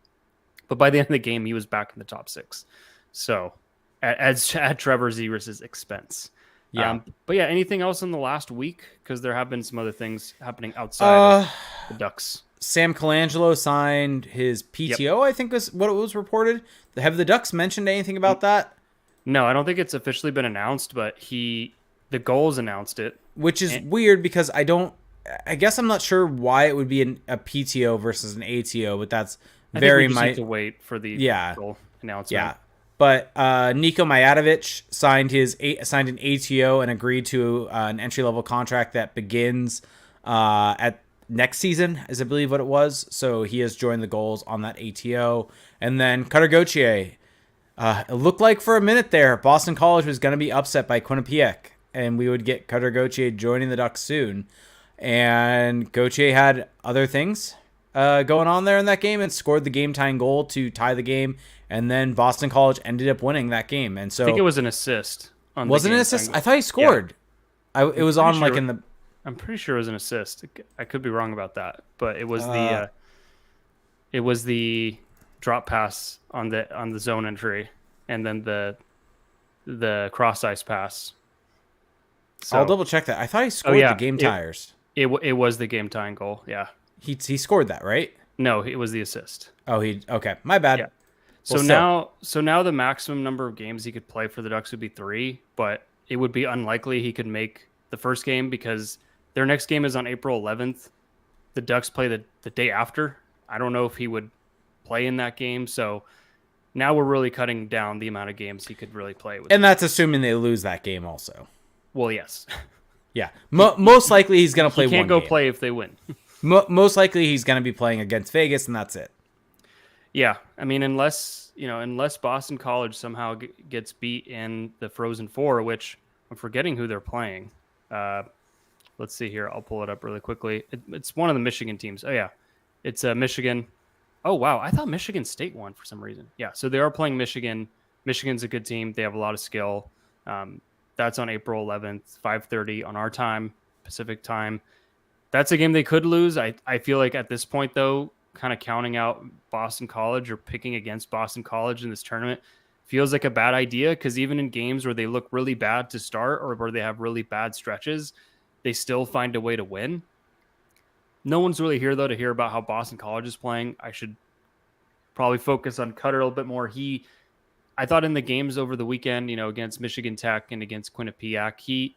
But by the end of the game, he was back in the top six. So at Trevor Zegras' expense. Yeah. But yeah, anything else in the last week? Because there have been some other things happening outside of the Ducks. Sam Colangelo signed his PTO, I think was what it was reported. Have the Ducks mentioned anything about that? No, I don't think it's officially been announced, but the Goals announced it. Which is weird because I guess I'm not sure why it would be a PTO versus an ATO, but that's very need to wait for the goal announcement. Yeah. But Niko Majatovic signed an ATO and agreed to an entry-level contract that begins at next season, is I believe what it was. So he has joined the Goals on that ATO. And then Cutter Gauthier. It looked like for a minute there, Boston College was going to be upset by Quinnipiac, and we would get Cutter Gauthier joining the Ducks soon. And Gauthier had other things going on there in that game and scored the game-tying goal to tie the game. And then Boston College ended up winning that game. And so I think it was an assist. Was it an assist? I thought he scored. Yeah. It was on like in the... I'm pretty sure it was an assist. I could be wrong about that, but it was the drop pass on the zone entry, and then the cross ice pass. So, I'll double check that. I thought he scored the game tires. It was the game tying goal. Yeah, he scored that, right? No, it was the assist. Oh, okay. My bad. Yeah. So now the maximum number of games he could play for the Ducks would be 3, but it would be unlikely he could make the first game because their next game is on April 11th. The Ducks play the day after. I don't know if he would play in that game. So now we're really cutting down the amount of games he could really play with. And that's assuming they lose that game also. Well, yes. Yeah. Most likely he's going to play one game. He can't go play if they win. Most likely he's going to be playing against Vegas, and that's it. Yeah. I mean, unless Boston College somehow gets beat in the Frozen Four, which I'm forgetting who they're playing. Let's see here. I'll pull it up really quickly. It's one of the Michigan teams. Oh, yeah. It's Michigan. Oh, wow. I thought Michigan State won for some reason. Yeah, so they are playing Michigan. Michigan's a good team. They have a lot of skill. That's on April 11th, 5:30 on our time, Pacific time. That's a game they could lose. I feel like at this point, though, kind of counting out Boston College or picking against Boston College in this tournament feels like a bad idea because even in games where they look really bad to start or where they have really bad stretches, they still find a way to win. No one's really here, though, to hear about how Boston College is playing. I should probably focus on Cutter a little bit more. I thought in the games over the weekend, against Michigan Tech and against Quinnipiac, he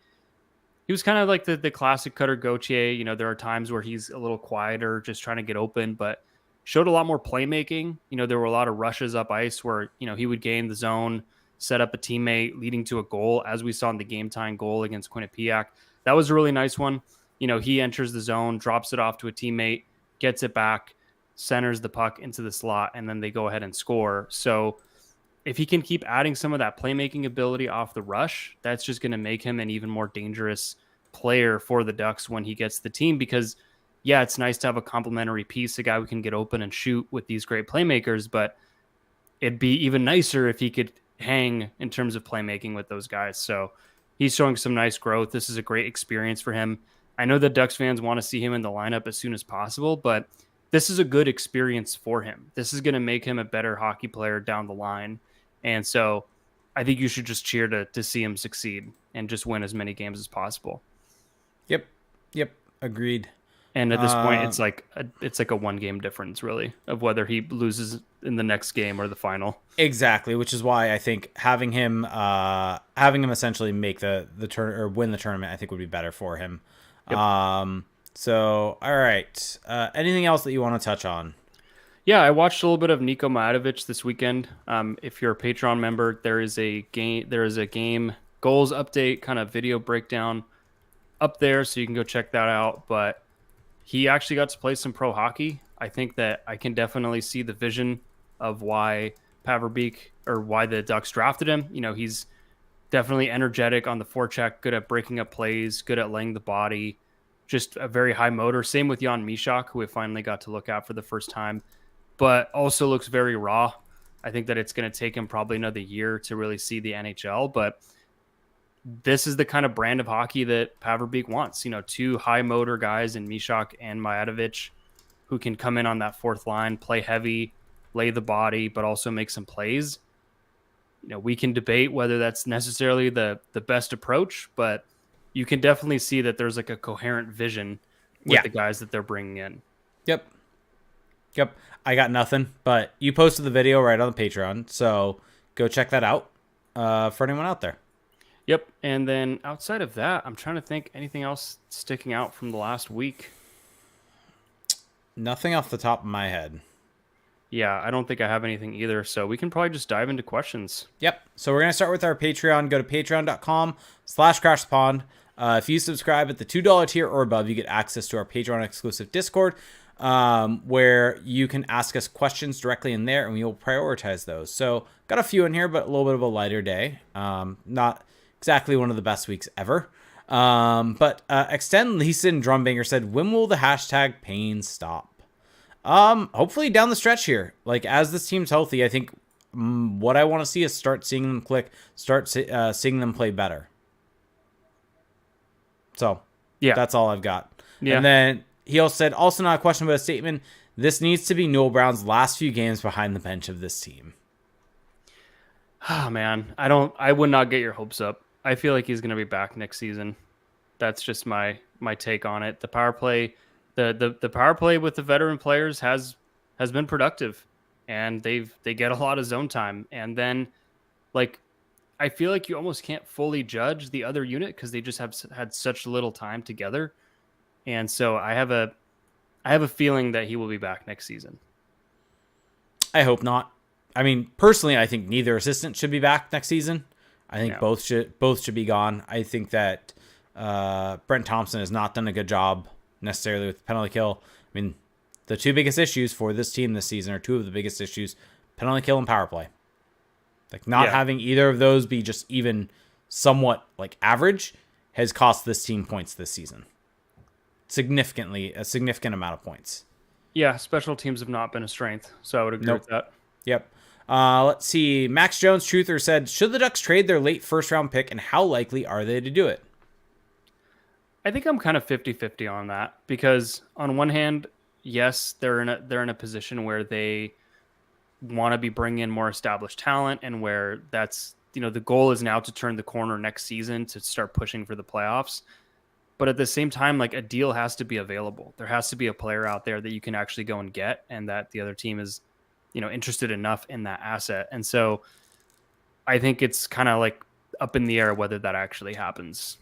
was kind of like the classic Cutter Gauthier. There are times where he's a little quieter, just trying to get open, but showed a lot more playmaking. There were a lot of rushes up ice where, he would gain the zone, set up a teammate, leading to a goal, as we saw in the game-tying goal against Quinnipiac. That was a really nice one. He enters the zone, drops it off to a teammate, gets it back, centers the puck into the slot, and then they go ahead and score. So if he can keep adding some of that playmaking ability off the rush, that's just going to make him an even more dangerous player for the Ducks when he gets the team because, yeah, it's nice to have a complementary piece, a guy who can get open and shoot with these great playmakers, but it'd be even nicer if he could hang in terms of playmaking with those guys. So he's showing some nice growth. This is a great experience for him. I know that Ducks fans want to see him in the lineup as soon as possible, but this is a good experience for him. This is going to make him a better hockey player down the line. And so I think you should just cheer to see him succeed and just win as many games as possible. Yep. Agreed. And at this point, it's like a 1 game difference, really, of whether he loses in the next game or the final. Exactly, which is why I think having him essentially make the turn or win the tournament, I think would be better for him. Yep. So, all right. Anything else that you want to touch on? Yeah, I watched a little bit of Niko Majatovic this weekend. If you're a Patreon member, there is a game goals update kind of video breakdown up there, so you can go check that out. But he actually got to play some pro hockey. I think that I can definitely see the vision of why Paverbeek or why the Ducks drafted him. He's definitely energetic on the forecheck, good at breaking up plays, good at laying the body, just a very high motor. Same with Jan Mishak, who we finally got to look at for the first time, but also looks very raw. I think that it's going to take him probably another year to really see the NHL, but this is the kind of brand of hockey that Paverbeek wants. Two high motor guys in Mishak and Mijatovic who can come in on that fourth line, play heavy, lay the body, but also make some plays. We can debate whether that's necessarily the best approach, but you can definitely see that there's like a coherent vision with the guys that they're bringing in. Yep. I got nothing, but you posted the video right on the Patreon, so go check that out for anyone out there. Yep. And then outside of that, I'm trying to think anything else sticking out from the last week. Nothing off the top of my head. Yeah, I don't think I have anything either. So we can probably just dive into questions. Yep. So we're going to start with our Patreon. Go to patreon.com/crashpond. If you subscribe at the $2 tier or above, you get access to our Patreon exclusive Discord, where you can ask us questions directly in there, and we will prioritize those. So got a few in here, but a little bit of a lighter day. Not exactly one of the best weeks ever. But Extend Leeson Drumbanger said, when will the hashtag pain stop? Hopefully down the stretch here. Like, as this team's healthy, I think what I want to see is start seeing them click, start seeing them play better. So, yeah, that's all I've got. Yeah. And then he also said, also not a question, but a statement, this needs to be Noel Brown's last few games behind the bench of this team. Oh, man. I would not get your hopes up. I feel like he's going to be back next season. That's just my take on it. The power play, the power play with the veteran players has been productive, and they get a lot of zone time. And then, like, I feel like you almost can't fully judge the other unit because they just have had such little time together. And so I have a feeling that he will be back next season. I hope not. I mean, personally, I think neither assistant should be back next season. I think both should be gone. I think that Brent Thompson has not done a good job necessarily with the penalty kill. I mean, the two biggest issues for this team this season are two of the biggest issues: penalty kill and power play. Like, not having either of those be just even somewhat like average has cost this team points this season. A significant amount of points. Yeah, special teams have not been a strength, so I would agree with that. Yep. Let's see. Max Jones Truther said, should the Ducks trade their late first round pick, and how likely are they to do it? I think I'm kind of 50-50 on that, because on one hand, yes, they're in a position where they want to be bringing in more established talent, and where that's, the goal is now to turn the corner next season to start pushing for the playoffs. But at the same time, like, a deal has to be available. There has to be a player out there that you can actually go and get, and that the other team is, interested enough in that asset. And so I think it's kind of like up in the air whether that actually happens.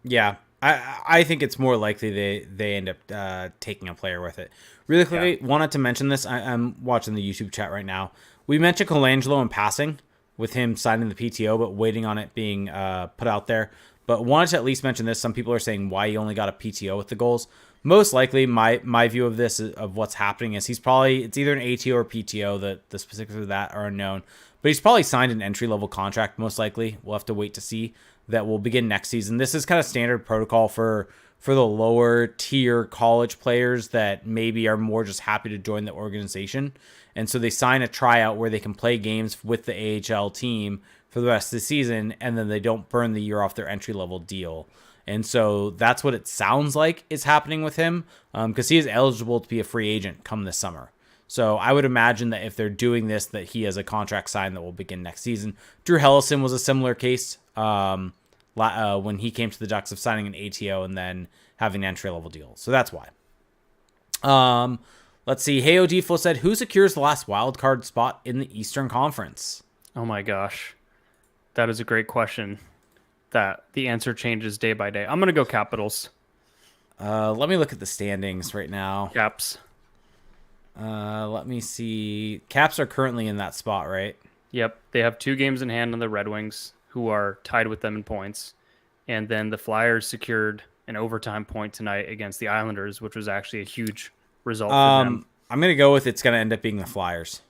Yeah, I think it's more likely they end up taking a player with it. Really quickly, wanted to mention this. I'm watching the YouTube chat right now. We mentioned Colangelo in passing with him signing the PTO, but waiting on it being put out there. But wanted to at least mention this. Some people are saying why he only got a PTO with the goals. Most likely, my view of this, of what's happening, is it's either an ATO or PTO. The specifics of that are unknown. But he's probably signed an entry-level contract, most likely. We'll have to wait to see. That will begin next season. This is kind of standard protocol for the lower tier college players that maybe are more just happy to join the organization. And so they sign a tryout where they can play games with the AHL team for the rest of the season, and then they don't burn the year off their entry-level deal. And so that's what it sounds like is happening with him, because he is eligible to be a free agent come this summer. So I would imagine that if they're doing this, that he has a contract signed that will begin next season. Drew Hellison was a similar case when he came to the Ducks, of signing an ATO and then having an entry-level deal. So that's why. Let's see. Hey, Odifo said, who secures the last wild card spot in the Eastern Conference? Oh my gosh. That is a great question. That the answer changes day by day. I'm going to go Capitals. Let me look at the standings right now. Caps. Let me see. Caps are currently in that spot, right? Yep. They have 2 games in hand on the Red Wings, who are tied with them in points. And then the Flyers secured an overtime point tonight against the Islanders, which was actually a huge result for them. I'm going to go with it's going to end up being the Flyers.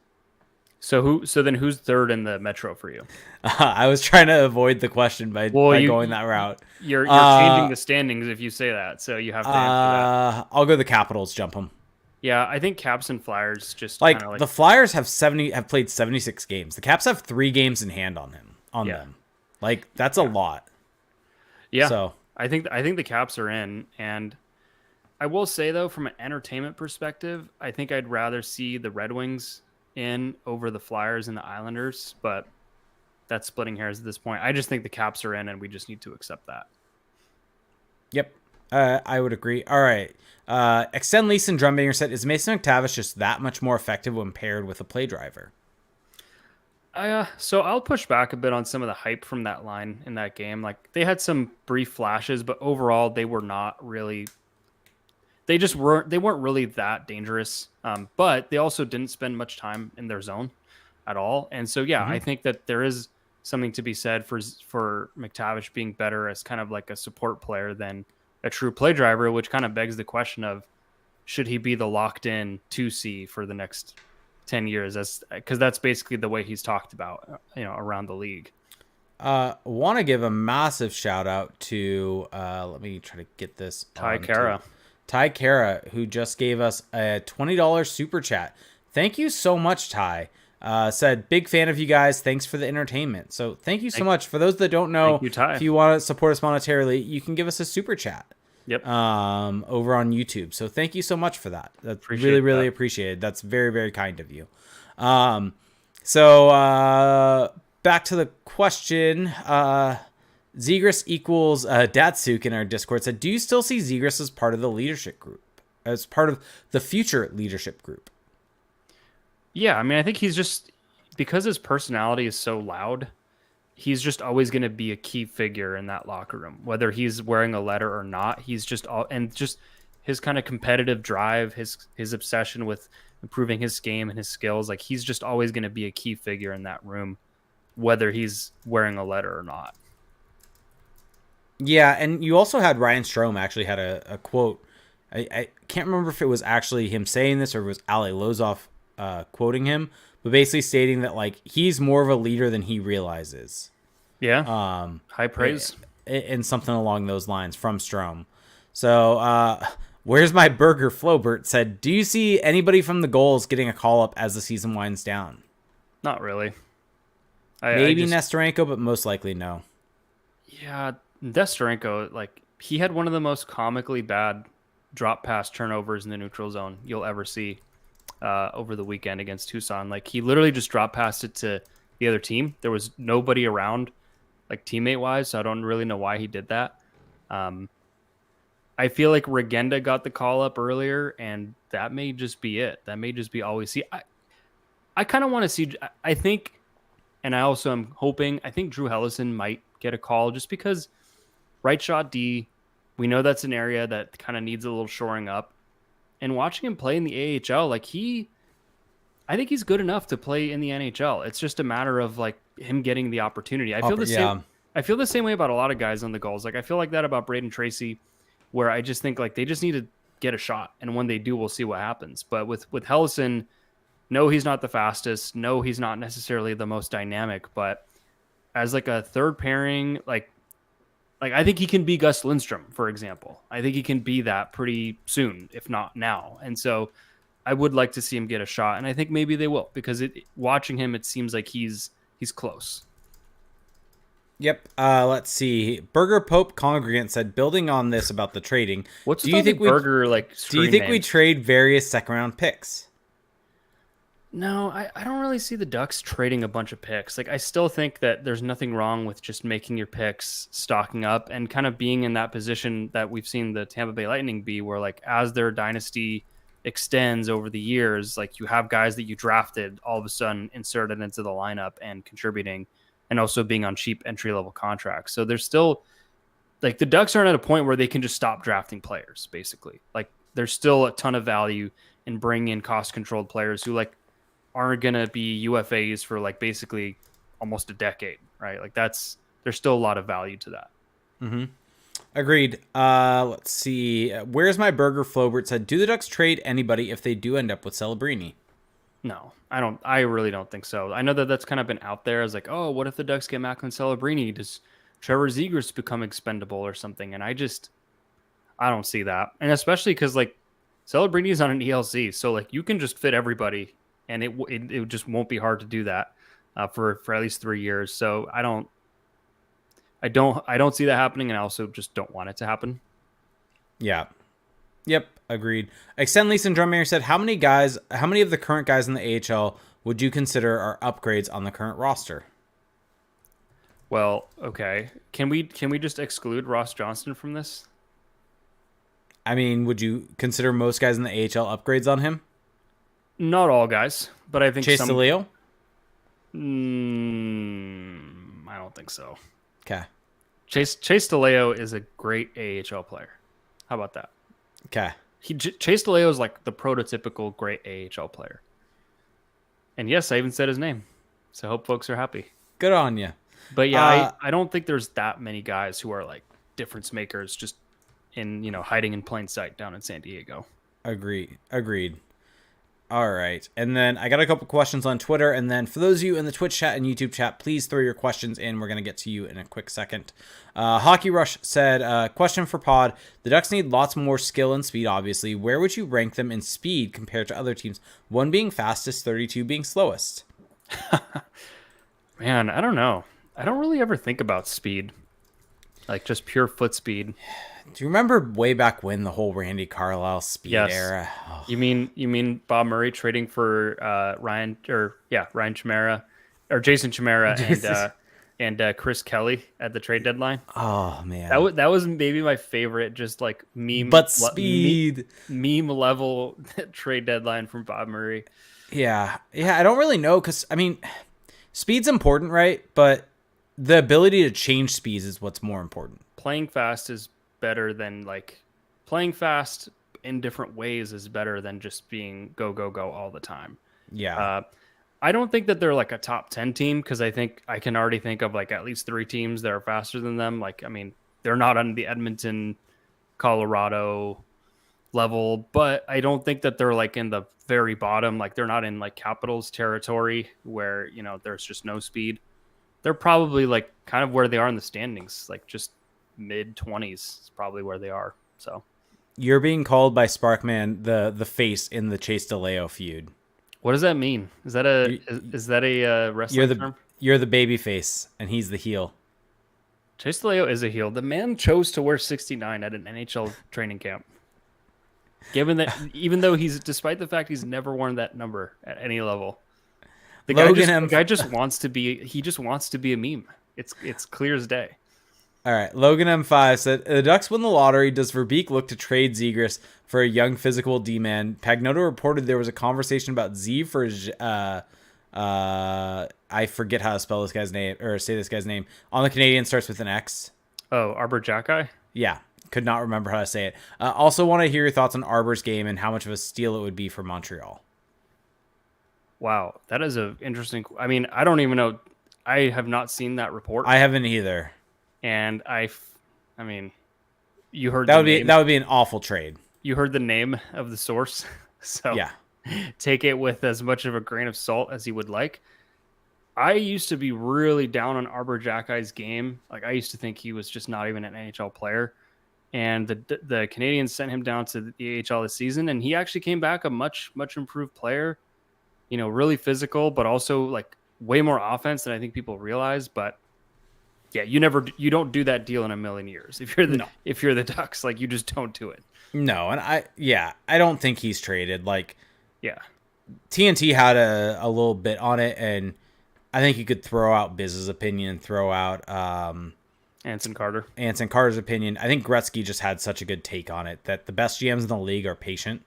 So then who's third in the Metro for you? I was trying to avoid the question by going that route. You're changing the standings if you say that, so you have to answer that. I'll go the Capitals, jump them. Yeah, I think Caps and Flyers just kind of Like like, the Flyers have played 76 games. The Caps have 3 games in hand on yeah, them. Like that's a yeah, lot. yeah. So, I think the Caps are in, and I will say though, from an entertainment perspective, I think I'd rather see the Red Wings in over the Flyers and the Islanders, but that's splitting hairs at this point. I just think the Caps are in, and we just need to accept that. yep. I would agree. All right. Extend Leeson Drumbanger said, is Mason McTavish just that much more effective when paired with a play driver? So I'll push back a bit on some of the hype from that line in that game. Like they had some brief flashes, but overall they were not really. They just weren't. They weren't really that dangerous. But they also didn't spend much time in their zone at all. And so yeah, Mm-hmm. I think that there is something to be said for McTavish being better as kind of like a support player than a true play driver, which kind of begs the question of should he be the locked in 2C for the next 10 years? That's because that's basically the way he's talked about, around the league. Want to give a massive shout out to let me try to get this Ty on to Kara. Ty Kara, who just gave us a $20 super chat. Thank you so much, Ty. Said big fan of you guys. Thanks for the entertainment. So thank you so much. For those that don't Thank know, you, Ty. if you want to support us monetarily, you can give us a super chat Yep. over on YouTube. So thank you so much for that. That's Appreciate really, really that. appreciated. That's very, very kind of you. So back to the question. Zegras equals Datsuk in our Discord said, do you still see Zegras as part of the leadership group? As part of the future leadership group? Yeah, I mean, I think he's just because his personality is so loud, he's just always going to be a key figure in that locker room, whether he's wearing a letter or not. He's just all and just his kind of competitive drive, his obsession with improving his game and his skills. Like he's just always going to be a key figure in that room, whether he's wearing a letter or not. Yeah, and you also had Ryan Strome actually had a quote. I can't remember if it was actually him saying this or it was Ale Lozoff quoting him, but basically stating that like he's more of a leader than he realizes. Yeah. High praise. And something along those lines from Strome. So, where's my burger? Flobert said, do you see anybody from the goals getting a call up as the season winds down? Not really. Maybe Nestorenko, but most likely no. Yeah, Nestorenko, like he had one of the most comically bad drop pass turnovers in the neutral zone you'll ever see over the weekend against Tucson. Like he literally just drop passed it to the other team. There was nobody around, like teammate wise, so I don't really know why he did that. I feel like Regenda got the call up earlier, and that may just be it. That may just be all we see. I kind of want to see. I think, and I also am hoping. I think Drew Hellison might get a call just because right shot D. We know that's an area that kind of needs a little shoring up. And watching him play in the AHL, like I think he's good enough to play in the NHL. It's just a matter of like him getting the opportunity. I feel the same. I feel the same way about a lot of guys on the goals. Like I feel like that about Braden Tracy, where I just think like they just need to get a shot, and when they do, we'll see what happens. But with Hellison, no, he's not the fastest. No, he's not necessarily the most dynamic. But as like a third pairing, like I think he can be Gus Lindstrom, for example. I think he can be that pretty soon, if not now. And so I would like to see him get a shot, and I think maybe they will because watching him, it seems like he's close. Yep. Let's see. Burger Pope Congregant said, building on this about the trading. What's do you think Burger like? Do you think name? we trade various second round picks? No, I don't really see the Ducks trading a bunch of picks. Like I still think that there's nothing wrong with just making your picks, stocking up, and kind of being in that position that we've seen the Tampa Bay Lightning be, where like as their dynasty extends over the years, like you have guys that you drafted all of a sudden inserted into the lineup and contributing, and also being on cheap entry level contracts. So there's still like the Ducks aren't at a point where they can just stop drafting players. Basically, like there's still a ton of value in bringing in cost controlled players who like aren't going to be UFAs for like basically almost a decade, right? Like there's still a lot of value to that. Mm-hmm. Agreed. Let's see. Where's my burger? Flobert said, do the Ducks trade anybody if they do end up with Celebrini? No, I don't. I really don't think so. I know that that's kind of been out there as like, oh, what if the Ducks get Macklin Celebrini? Does Trevor Zegras become expendable or something? And I don't see that. And especially because like Celebrini's on an ELC, so like you can just fit everybody, and it just won't be hard to do that for at least 3 years. So I don't see that happening, and I also just don't want it to happen. Yeah. Yep, agreed. Extend Leeson Drummer said, how many of the current guys in the AHL would you consider are upgrades on the current roster? Well, okay. Can we just exclude Ross Johnston from this? I mean, would you consider most guys in the AHL upgrades on him? Not all guys, but I think Chase DeLeo? I don't think so. Okay. Chase DeLeo is a great AHL player. How about that? Okay. Chase DeLeo is like the prototypical great AHL player. And yes, I even said his name. So I hope folks are happy. Good on you. But yeah, I don't think there's that many guys who are like difference makers just in, hiding in plain sight down in San Diego. Agreed. All right. And then I got a couple questions on Twitter. And then for those of you in the Twitch chat and YouTube chat, please throw your questions in. We're going to get to you in a quick second. Hockey Rush said, question for Pod. The Ducks need lots more skill and speed, obviously. Where would you rank them in speed compared to other teams? 1 being fastest, 32 being slowest. Man, I don't know. I don't really ever think about speed. Like just pure foot speed. Do you remember way back when the whole Randy Carlyle speed era? Oh. You mean Bob Murray trading for Ryan Chimera or Jason Chimera and Chris Kelly at the trade deadline? Oh man, that was maybe my favorite, just like meme meme level trade deadline from Bob Murray. Yeah, I don't really know because I mean, speed's important, right? But the ability to change speeds is what's more important. Playing fast is better than playing fast in different ways is better than just being go all the time. Yeah. I don't think that they're like a top 10 team because I think I can already think of like at least 3 teams that are faster than them. Like, I mean, they're not on the Edmonton, Colorado level, but I don't think that they're like in the very bottom. Like they're not in like Capitals territory where, there's just no speed. They're probably like kind of where they are in the standings, like just mid 20s is probably where they are. So you're being called by Sparkman the face in the Chase DeLeo feud. What does that mean? Is that a wrestling term? You're the baby face and he's the heel. Chase DeLeo is a heel. The man chose to wear 69 at an NHL training camp. Even though despite the fact he's never worn that number at any level. The guy just wants to be a meme. It's clear as day. All right, Logan M5 said, the Ducks win the lottery. Does Verbeek look to trade Zegras for a young physical D-man? Pagnotta reported there was a conversation about Z for I forget how to spell this guy's name or say this guy's name. On the Canadian starts with an X. Oh, Arbor Jacki? Yeah, could not remember how to say it. Also want to hear your thoughts on Arbor's game and how much of a steal it would be for Montreal. That is an interesting. I mean, I don't even know. I have not seen that report. I haven't either. And I mean, you heard that would be an awful trade. You heard the name of the source, so yeah, take it with as much of a grain of salt as you would like. I used to be really down on Arbor Jacki's game. Like I used to think he was just not even an NHL player, and the Canadians sent him down to the AHL this season, and he actually came back a much improved player. Really physical, but also like way more offense than I think people realize. But yeah, you don't do that deal in a million years. If you're the Ducks, like you just don't do it. No, and I don't think he's traded. Like, yeah, TNT had a little bit on it, and I think you could throw out Biz's opinion, throw out Anson Carter's opinion. I think Gretzky just had such a good take on it that the best GMs in the league are patient,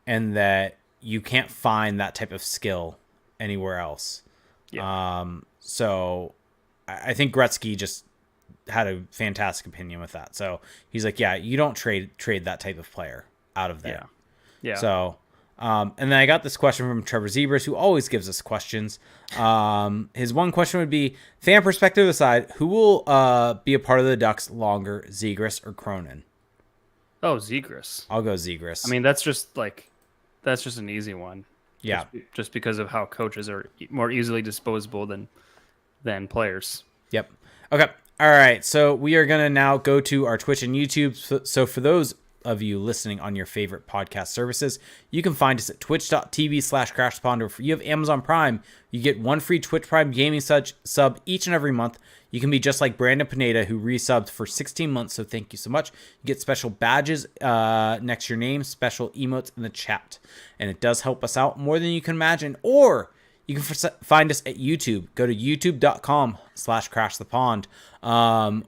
and that you can't find that type of skill anywhere else. Yeah. So I think Gretzky just had a fantastic opinion with that. So he's like, yeah, you don't trade that type of player out of there. Yeah. So, and then I got this question from Trevor Zegras, who always gives us questions. His one question would be, fan perspective aside, who will be a part of the Ducks longer, Zegras or Cronin? Oh, Zegras. I'll go Zegras. I mean, that's just an easy one. Yeah. Just because of how coaches are more easily disposable than players. Yep. Okay. All right. So we are going to now go to our Twitch and YouTube. So for those of you listening on your favorite podcast services. You can find us at twitch.tv/crashthepond. Or if you have Amazon Prime, you get one free Twitch Prime gaming sub each and every month. You can be just like Brandon Pineda, who resubbed for 16 months, so thank you so much. You get special badges next to your name, special emotes in the chat, and it does help us out more than you can imagine. Or you can find us at YouTube. Go to youtube.com/crashthepond,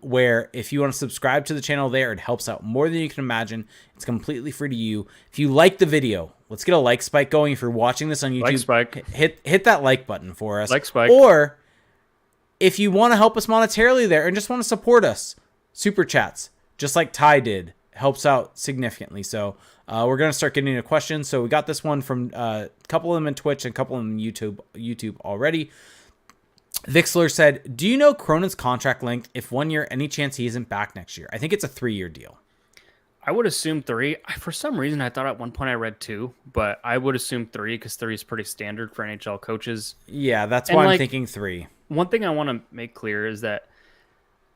where if you want to subscribe to the channel there, it helps out more than you can imagine. It's completely free to you. If you like the video, let's get a like spike going. If you're watching this on YouTube, Like spike. hit that like button for us. Like spike. Or if you want to help us monetarily there and just want to support us, super chats, just like Ty did, helps out significantly. So we're going to start getting into questions. So we got this one from a couple of them in Twitch and a couple of them in YouTube already. Vixler said, do you know Cronin's contract length? If 1 year, any chance he isn't back next year? I think it's a 3-year deal. I would assume 3. For some reason, I thought at one point I read 2, but I would assume 3 because 3 is pretty standard for NHL coaches. Yeah, that's why I'm thinking 3. One thing I want to make clear is that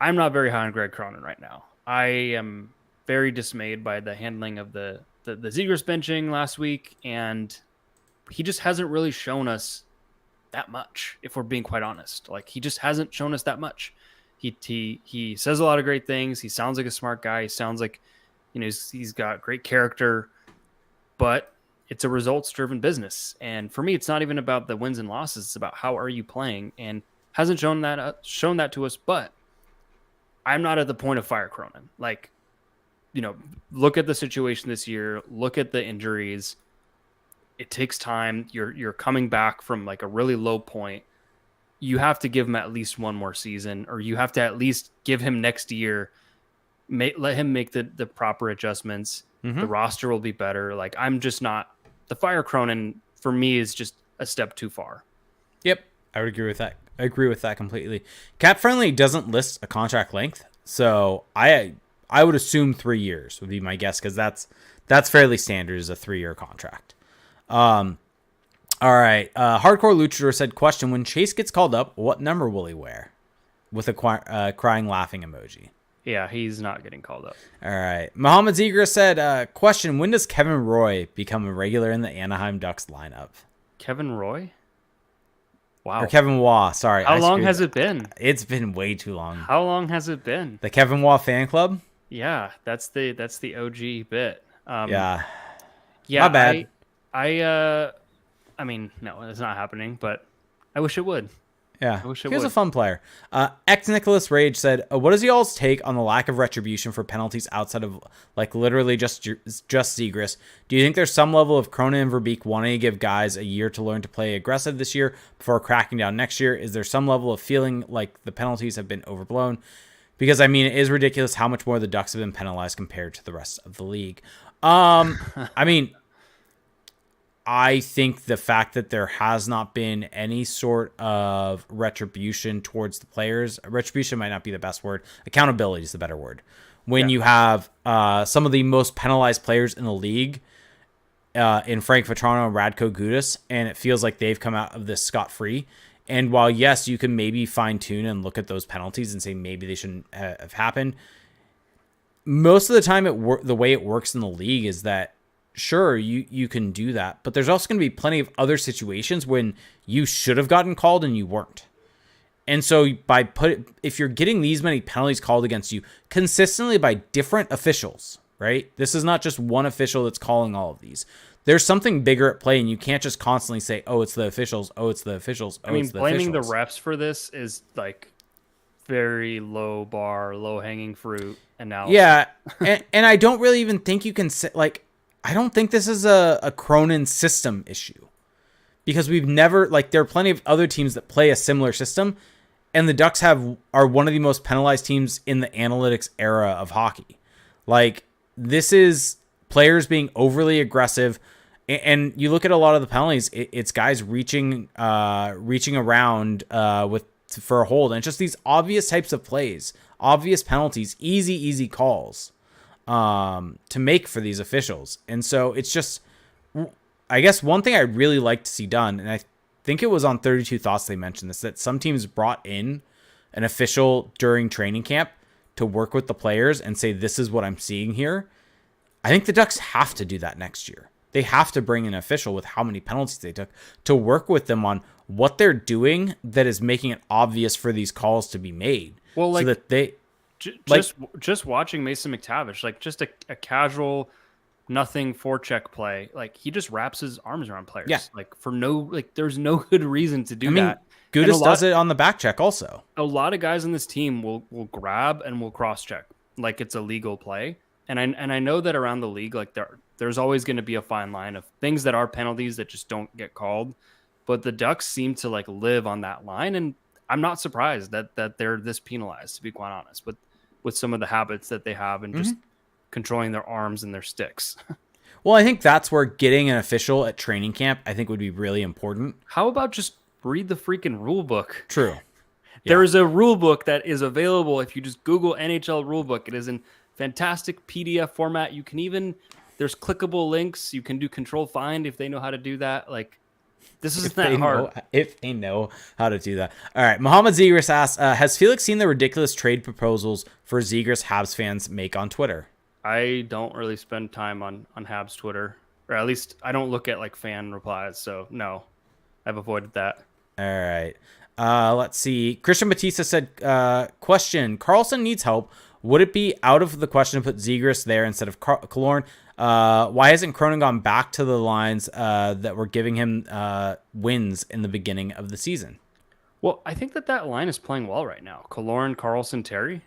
I'm not very high on Greg Cronin right now. I am very dismayed by the handling of the Zegras benching last week, and he just hasn't really shown us that much, if we're being quite honest. Like, he just hasn't shown us that much. He says a lot of great things. He sounds like a smart guy. He sounds like, he's got great character, but it's a results-driven business. And for me, it's not even about the wins and losses. It's about how are you playing, and hasn't shown that to us. But I'm not at the point of fire Cronin. Like, look at the situation this year. Look at the injuries. It takes time. You're coming back from like a really low point. You have to give him at least one more season, or you have to at least give him next year. Let him make the proper adjustments. Mm-hmm. The roster will be better. Like, I'm just not, the fire Cronin for me is just a step too far. Yep. I would agree with that. I agree with that completely. Cap Friendly doesn't list a contract length, so I would assume 3 years would be my guess, because that's fairly standard as a 3-year contract. All right. Hardcore Luchador said, question, when Chase gets called up, what number will he wear? With a crying laughing emoji. Yeah, he's not getting called up. All right. Muhammad Zegras said, question, when does Kevin Roy become a regular in the Anaheim Ducks lineup? Kevin Roy? Wow. Or Kevin Waugh, sorry. How long has it been? It's been way too long. How long has it been? The Kevin Waugh fan club? Yeah, that's the OG bit. Yeah. Yeah. Not bad. I mean, no, it's not happening, but I wish it would. Yeah, he was a fun player. X Nicholas Rage said, what is y'all's take on the lack of retribution for penalties outside of, like, literally just Zegras? Do you think there's some level of Cronin and Verbeek wanting to give guys a year to learn to play aggressive this year before cracking down next year? Is there some level of feeling like the penalties have been overblown? Because, I mean, it is ridiculous how much more the Ducks have been penalized compared to the rest of the league. I mean, I think the fact that there has not been any sort of retribution towards the players, retribution might not be the best word. Accountability is the better word. When you have some of the most penalized players in the league in Frank Vatrano and Radko Gudas, and it feels like they've come out of this scot-free. And while, yes, you can maybe fine-tune and look at those penalties and say maybe they shouldn't have happened, most of the time the way it works in the league is that, sure, you can do that, but there's also going to be plenty of other situations when you should have gotten called and you weren't. And so if you're getting these many penalties called against you consistently by different officials, right? This is not just one official that's calling all of these. There's something bigger at play, and you can't just constantly say, oh, it's the officials, oh, it's the officials, oh, it's the officials. Blaming the refs for this is like very low bar, low hanging fruit analysis. Yeah, and I don't really even think you can say, like, I don't think this is a Cronin system issue, because we've never, like, there are plenty of other teams that play a similar system, and the Ducks are one of the most penalized teams in the analytics era of hockey. Like, this is players being overly aggressive, and you look at a lot of the penalties, it's guys reaching around for a hold, and it's just these obvious types of plays, obvious penalties, easy calls to make for these officials. And so it's just, I guess one thing I'd really like to see done, and I think it was on 32 Thoughts they mentioned this, that some teams brought in an official during training camp to work with the players and say, this is what I'm seeing here. I think the Ducks have to do that next year. They have to bring an official with how many penalties they took to work with them on what they're doing that is making it obvious for these calls to be made. Well, so like that they like just watching Mason McTavish, like just a casual nothing forecheck play, like he just wraps his arms around players. Yeah. Like for no, like there's no good reason to do I mean, that. Gudas does it on the back check also. A lot of guys on this team will grab and will cross check like it's a legal play. And I know that around the league, like there's always going to be a fine line of things that are penalties that just don't get called. But the Ducks seem to like live on that line, and I'm not surprised that they're this penalized, to be quite honest, with some of the habits that they have and just controlling their arms and their sticks. Well, I think that's where getting an official at training camp, I think, would be really important. How about just read the freaking rule book? True. There is a rule book that is available. If you just Google NHL rule book, it is in fantastic PDF format. You can even, there's clickable links. You can do control find if they know how to do that. Like, this isn't that hard. If they know how to do that. All right. Mohammed Zegras asks, has Felix seen the ridiculous trade proposals for Zegras Habs fans make on Twitter? I don't really spend time on Habs Twitter, or at least I don't look at like fan replies. So no, I've avoided that. All right. Let's see. Christian Batista said, question, Carlson needs help. Would it be out of the question to put Zegras there instead of Killorn? Why hasn't Cronin gone back to the lines that were giving him wins in the beginning of the season? Well, I think that line is playing well right now. Killorn, Carlson, Terry.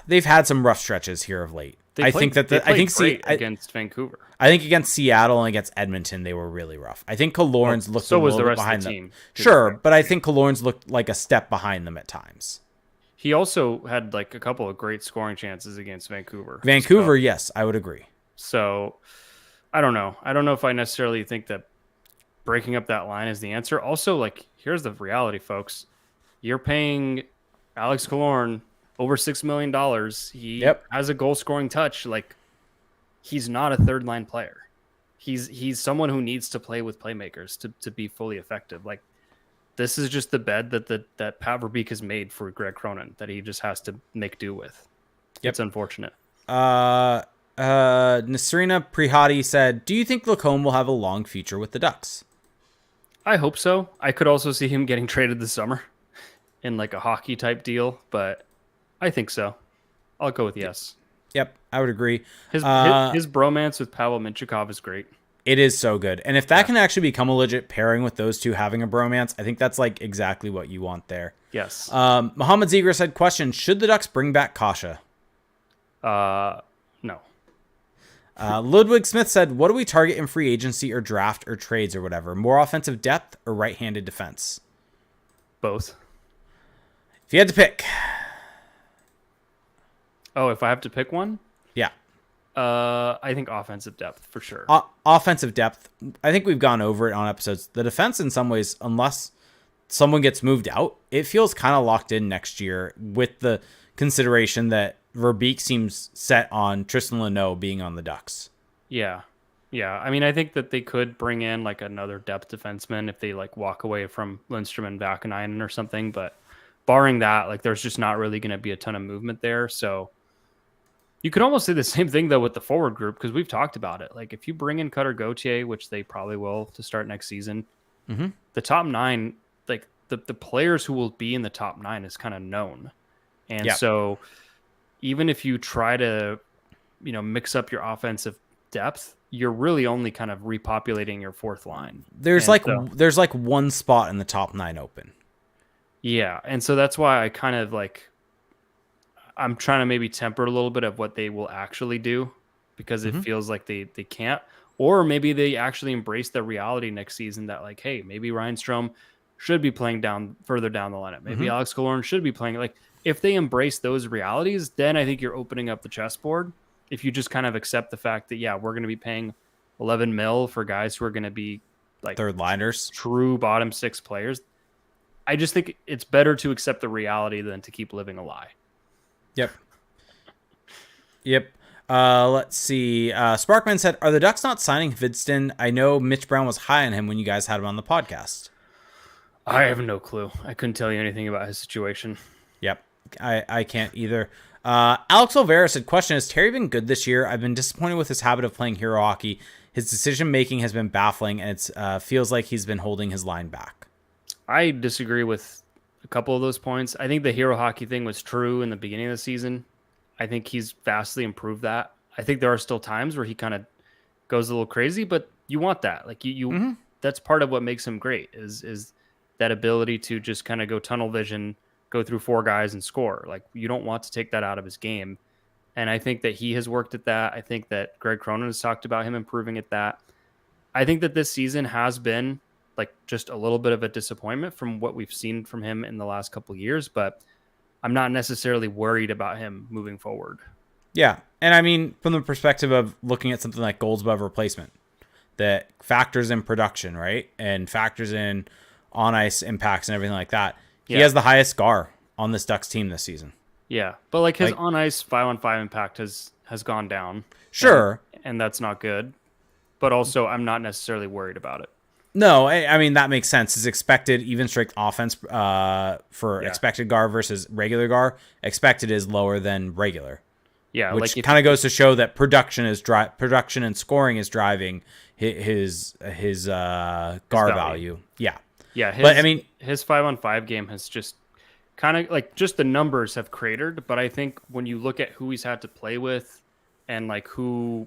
They've had some rough stretches here of late. I think against Vancouver. I think against Seattle and against Edmonton they were really rough. I think Killorn's looked a little bit behind them. Sure, but I think Killorn's looked like a step behind them at times. He also had like a couple of great scoring chances against Vancouver. Yes, I would agree. So I don't know. I don't know if I necessarily think that breaking up that line is the answer. Also, like, here's the reality, folks. You're paying Alex Killorn over $6 million. He has a goal scoring touch. Like, he's not a third line player. He's someone who needs to play with playmakers to be fully effective. Like, this is just the bed that Pat Verbeek has made for Greg Cronin that he just has to make do with. It's unfortunate. Nasrina Prihati said, do you think Lacombe will have a long future with the Ducks? I hope so. I could also see him getting traded this summer in like a hockey type deal, but I think so. I'll go with yes. Yep, I would agree. His bromance with Pavel Minchikov is great. It is so good. And if that can actually become a legit pairing with those two having a bromance, I think that's like exactly what you want there. Yes. Mohammed Zegras said, question, should the Ducks bring back Kasha? No. Ludwig Smith said, what do we target in free agency or draft or trades or whatever? More offensive depth or right-handed defense? Both. If you had to pick. Oh, if I have to pick one? Yeah. I think offensive depth for sure. Offensive depth. I think we've gone over it on episodes. The defense, in some ways, unless someone gets moved out, it feels kind of locked in next year with the consideration that Verbeek seems set on Tristan Luneau being on the Ducks. Yeah. I mean, I think that they could bring in like another depth defenseman if they like walk away from Lindstrom and Vakanainen or something. But barring that, like there's just not really going to be a ton of movement there. So you could almost say the same thing, though, with the forward group, because we've talked about it. Like, if you bring in Cutter Gauthier, which they probably will to start next season, the top nine, like, the players who will be in the top nine is kind of known. And so even if you try to, mix up your offensive depth, you're really only kind of repopulating your fourth line. There's one spot in the top nine open. Yeah, and so that's why I kind of, like, I'm trying to maybe temper a little bit of what they will actually do because it feels like they can't. Or maybe they actually embrace the reality next season that, like, hey, maybe Ryan Strome should be playing further down the lineup. Maybe Alex Killorn should be playing. Like, if they embrace those realities, then I think you're opening up the chessboard. If you just kind of accept the fact that, we're going to be paying $11 million for guys who are going to be like third liners, true bottom six players. I just think it's better to accept the reality than to keep living a lie. Yep. Let's see. Sparkman said, are the Ducks not signing Vidston? I know Mitch Brown was high on him when you guys had him on the podcast. I have no clue. I couldn't tell you anything about his situation. Yep. I can't either. Alex Olvera said, question, has Terry been good this year? I've been disappointed with his habit of playing hero hockey. His decision-making has been baffling, and it feels like he's been holding his line back. I disagree with a couple of those points. I think the hero hockey thing was true in the beginning of the season. I think he's vastly improved that. I think there are still times where he kind of goes a little crazy, but you want that. Like you that's part of what makes him great is that ability to just kind of go tunnel vision, go through 4 guys and score. Like you don't want to take that out of his game. And I think that he has worked at that. I think that Greg Cronin has talked about him improving at that. I think that this season has been like just a little bit of a disappointment from what we've seen from him in the last couple of years, but I'm not necessarily worried about him moving forward. Yeah. And I mean, from the perspective of looking at something like goals above replacement, that factors in production, right? And factors in on ice impacts and everything like that. He has the highest GAR on this Ducks team this season. Yeah. But like his on ice 5-on-5 impact has gone down. Sure. And that's not good. But also I'm not necessarily worried about it. No, I mean, that makes sense. His expected even strength offense for expected GAR versus regular GAR, expected is lower than regular. Yeah, which like kind of goes to show that production and scoring is driving his GAR value. Yeah. Yeah, but I mean, his 5-on-5 game has just kind of like just the numbers have cratered, but I think when you look at who he's had to play with and like who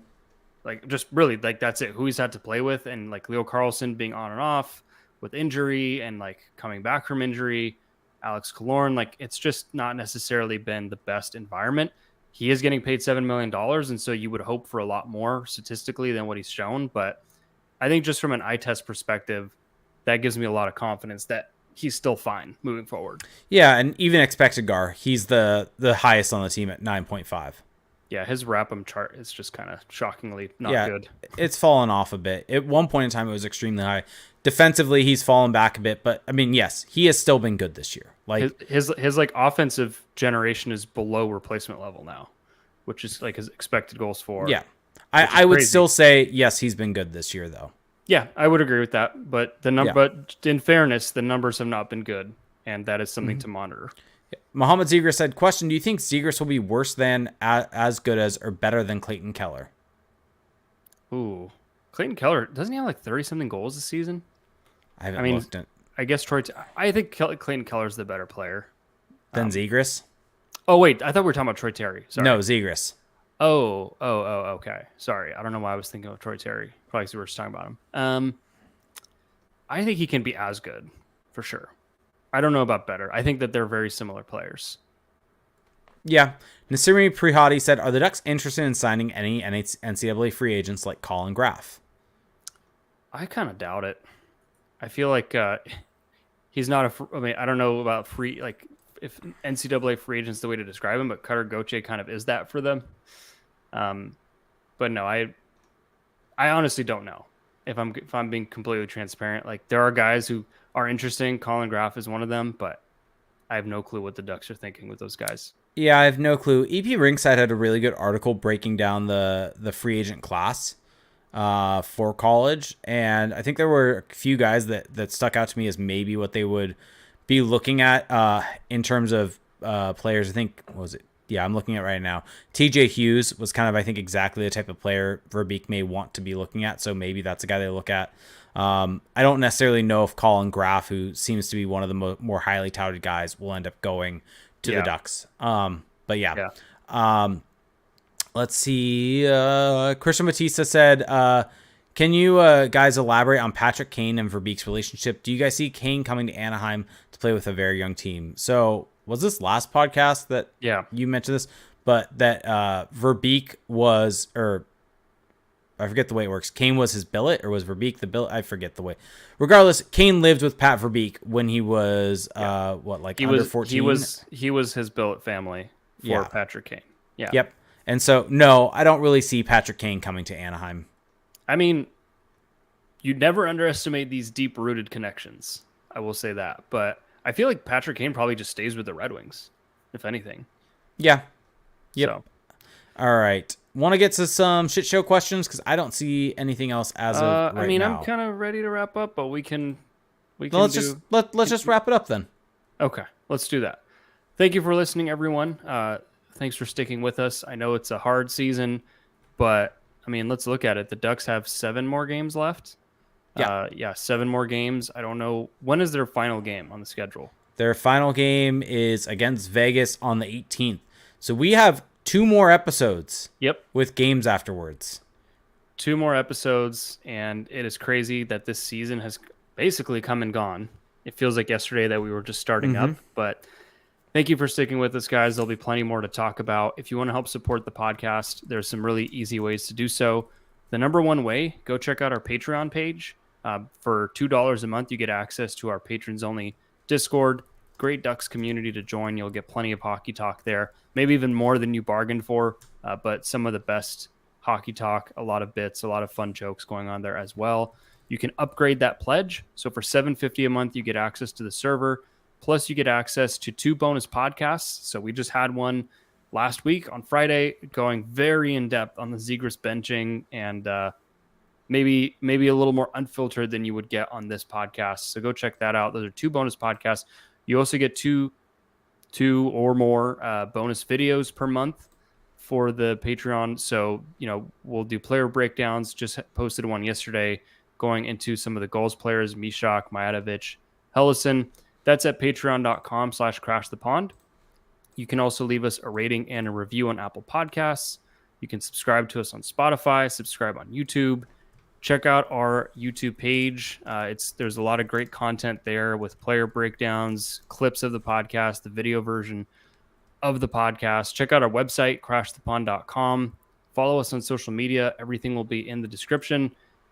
like just really like that's it, who he's had to play with, and like Leo Carlson being on and off with injury and like coming back from injury, Alex Killorn, like it's just not necessarily been the best environment. He is getting paid $7 million, and so you would hope for a lot more statistically than what he's shown. But I think just from an eye test perspective, that gives me a lot of confidence that he's still fine moving forward. Yeah, and even expected GAR, he's the highest on the team at 9.5. Yeah, his Rap'em chart is just kind of shockingly not good. It's fallen off a bit. At one point in time, it was extremely high. Defensively, he's fallen back a bit, but I mean, yes, he has still been good this year. Like his like offensive generation is below replacement level now, which is like his expected goals for. Yeah, I would still say yes, he's been good this year though. Yeah, I would agree with that. But but in fairness, the numbers have not been good, and that is something to monitor. Mohamed Zegras said, question, do you think Zegras will be worse than, as good as, or better than Clayton Keller? Ooh. Clayton Keller, doesn't he have like 30-something goals this season? I haven't looked at. I guess I think Clayton Keller's the better player. Than Zegras? Oh, wait. I thought we were talking about Troy Terry. Sorry. No, Zegras. Oh, okay. Sorry. I don't know why I was thinking of Troy Terry. Probably because we were just talking about him. I think he can be as good, for sure. I don't know about better. I think that they're very similar players. Yeah. Nasiri Prihati said, are the Ducks interested in signing any NCAA free agents like Colin Graff? I kind of doubt it. I feel like he's not I mean, I don't know about free, like if NCAA free agent's the way to describe him, but Cutter Gauthier kind of is that for them. But no, I honestly don't know if I'm being completely transparent. Like there are guys who are interesting. Colin Graff is one of them, but I have no clue what the Ducks are thinking with those guys. Yeah, I have no clue. EP Ringside had a really good article breaking down the free agent class for college, and I think there were a few guys that stuck out to me as maybe what they would be looking at in terms of players. I think, what was it? Yeah, I'm looking at right now. TJ Hughes was kind of, I think, exactly the type of player Verbeek may want to be looking at, so maybe that's a guy they look at. I don't necessarily know if Colin Graff, who seems to be one of the more highly touted guys, will end up going to the Ducks. But yeah. Let's see. Christian Batista said, can you guys elaborate on Patrick Kane and Verbeek's relationship? Do you guys see Kane coming to Anaheim to play with a very young team? So was this last podcast that you mentioned this, but that Verbeek was, or I forget the way it works. Kane was his billet, or was Verbeek the billet? I forget the way. Regardless, Kane lived with Pat Verbeek when he was under 14. He was his billet family for Patrick Kane. Yeah. Yep. And so no, I don't really see Patrick Kane coming to Anaheim. I mean, you never underestimate these deep-rooted connections. I will say that, but I feel like Patrick Kane probably just stays with the Red Wings, if anything. Yeah. Yep. So. All right. Want to get to some shit show questions because I don't see anything else as of right now. I mean, I'm kind of ready to wrap up, but we can. Let's just wrap it up then. Okay, let's do that. Thank you for listening, everyone. Thanks for sticking with us. I know it's a hard season, but I mean, let's look at it. The Ducks have 7 more games left. Yeah. 7 more games. I don't know. When is their final game on the schedule? Their final game is against Vegas on the 18th. So we have 2 more episodes. Yep. With games afterwards. 2 more episodes, and it is crazy that this season has basically come and gone. It feels like yesterday that we were just starting up, but thank you for sticking with us, guys. There'll be plenty more to talk about. If you want to help support the podcast, there's some really easy ways to do so. The number one way, go check out our Patreon page. For $2 a month, you get access to our patrons-only Discord. Great Ducks community to join. You'll get plenty of hockey talk there, maybe even more than you bargained for, but some of the best hockey talk, a lot of bits, a lot of fun jokes going on there as well. You can upgrade that pledge. So for $7.50 a month, you get access to the server. Plus, you get access to 2 bonus podcasts. So we just had one last week on Friday, going very in depth on the Zegras benching and maybe a little more unfiltered than you would get on this podcast. So go check that out. Those are 2 bonus podcasts. You also get two or more bonus videos per month for the Patreon. So, we'll do player breakdowns. Just posted one yesterday going into some of the goals players, Mishak, Majatovic, Hellison. That's at patreon.com/crashthepond. You can also leave us a rating and a review on Apple Podcasts. You can subscribe to us on Spotify, subscribe on YouTube. Check out our YouTube page. There's a lot of great content there with player breakdowns, clips of the podcast, the video version of the podcast. Check out our website, crashthepond.com. Follow us on social media. Everything will be in the description.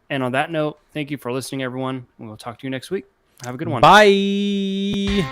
And on that note, thank you for listening, everyone. And we'll talk to you next week. Have a good one. Bye.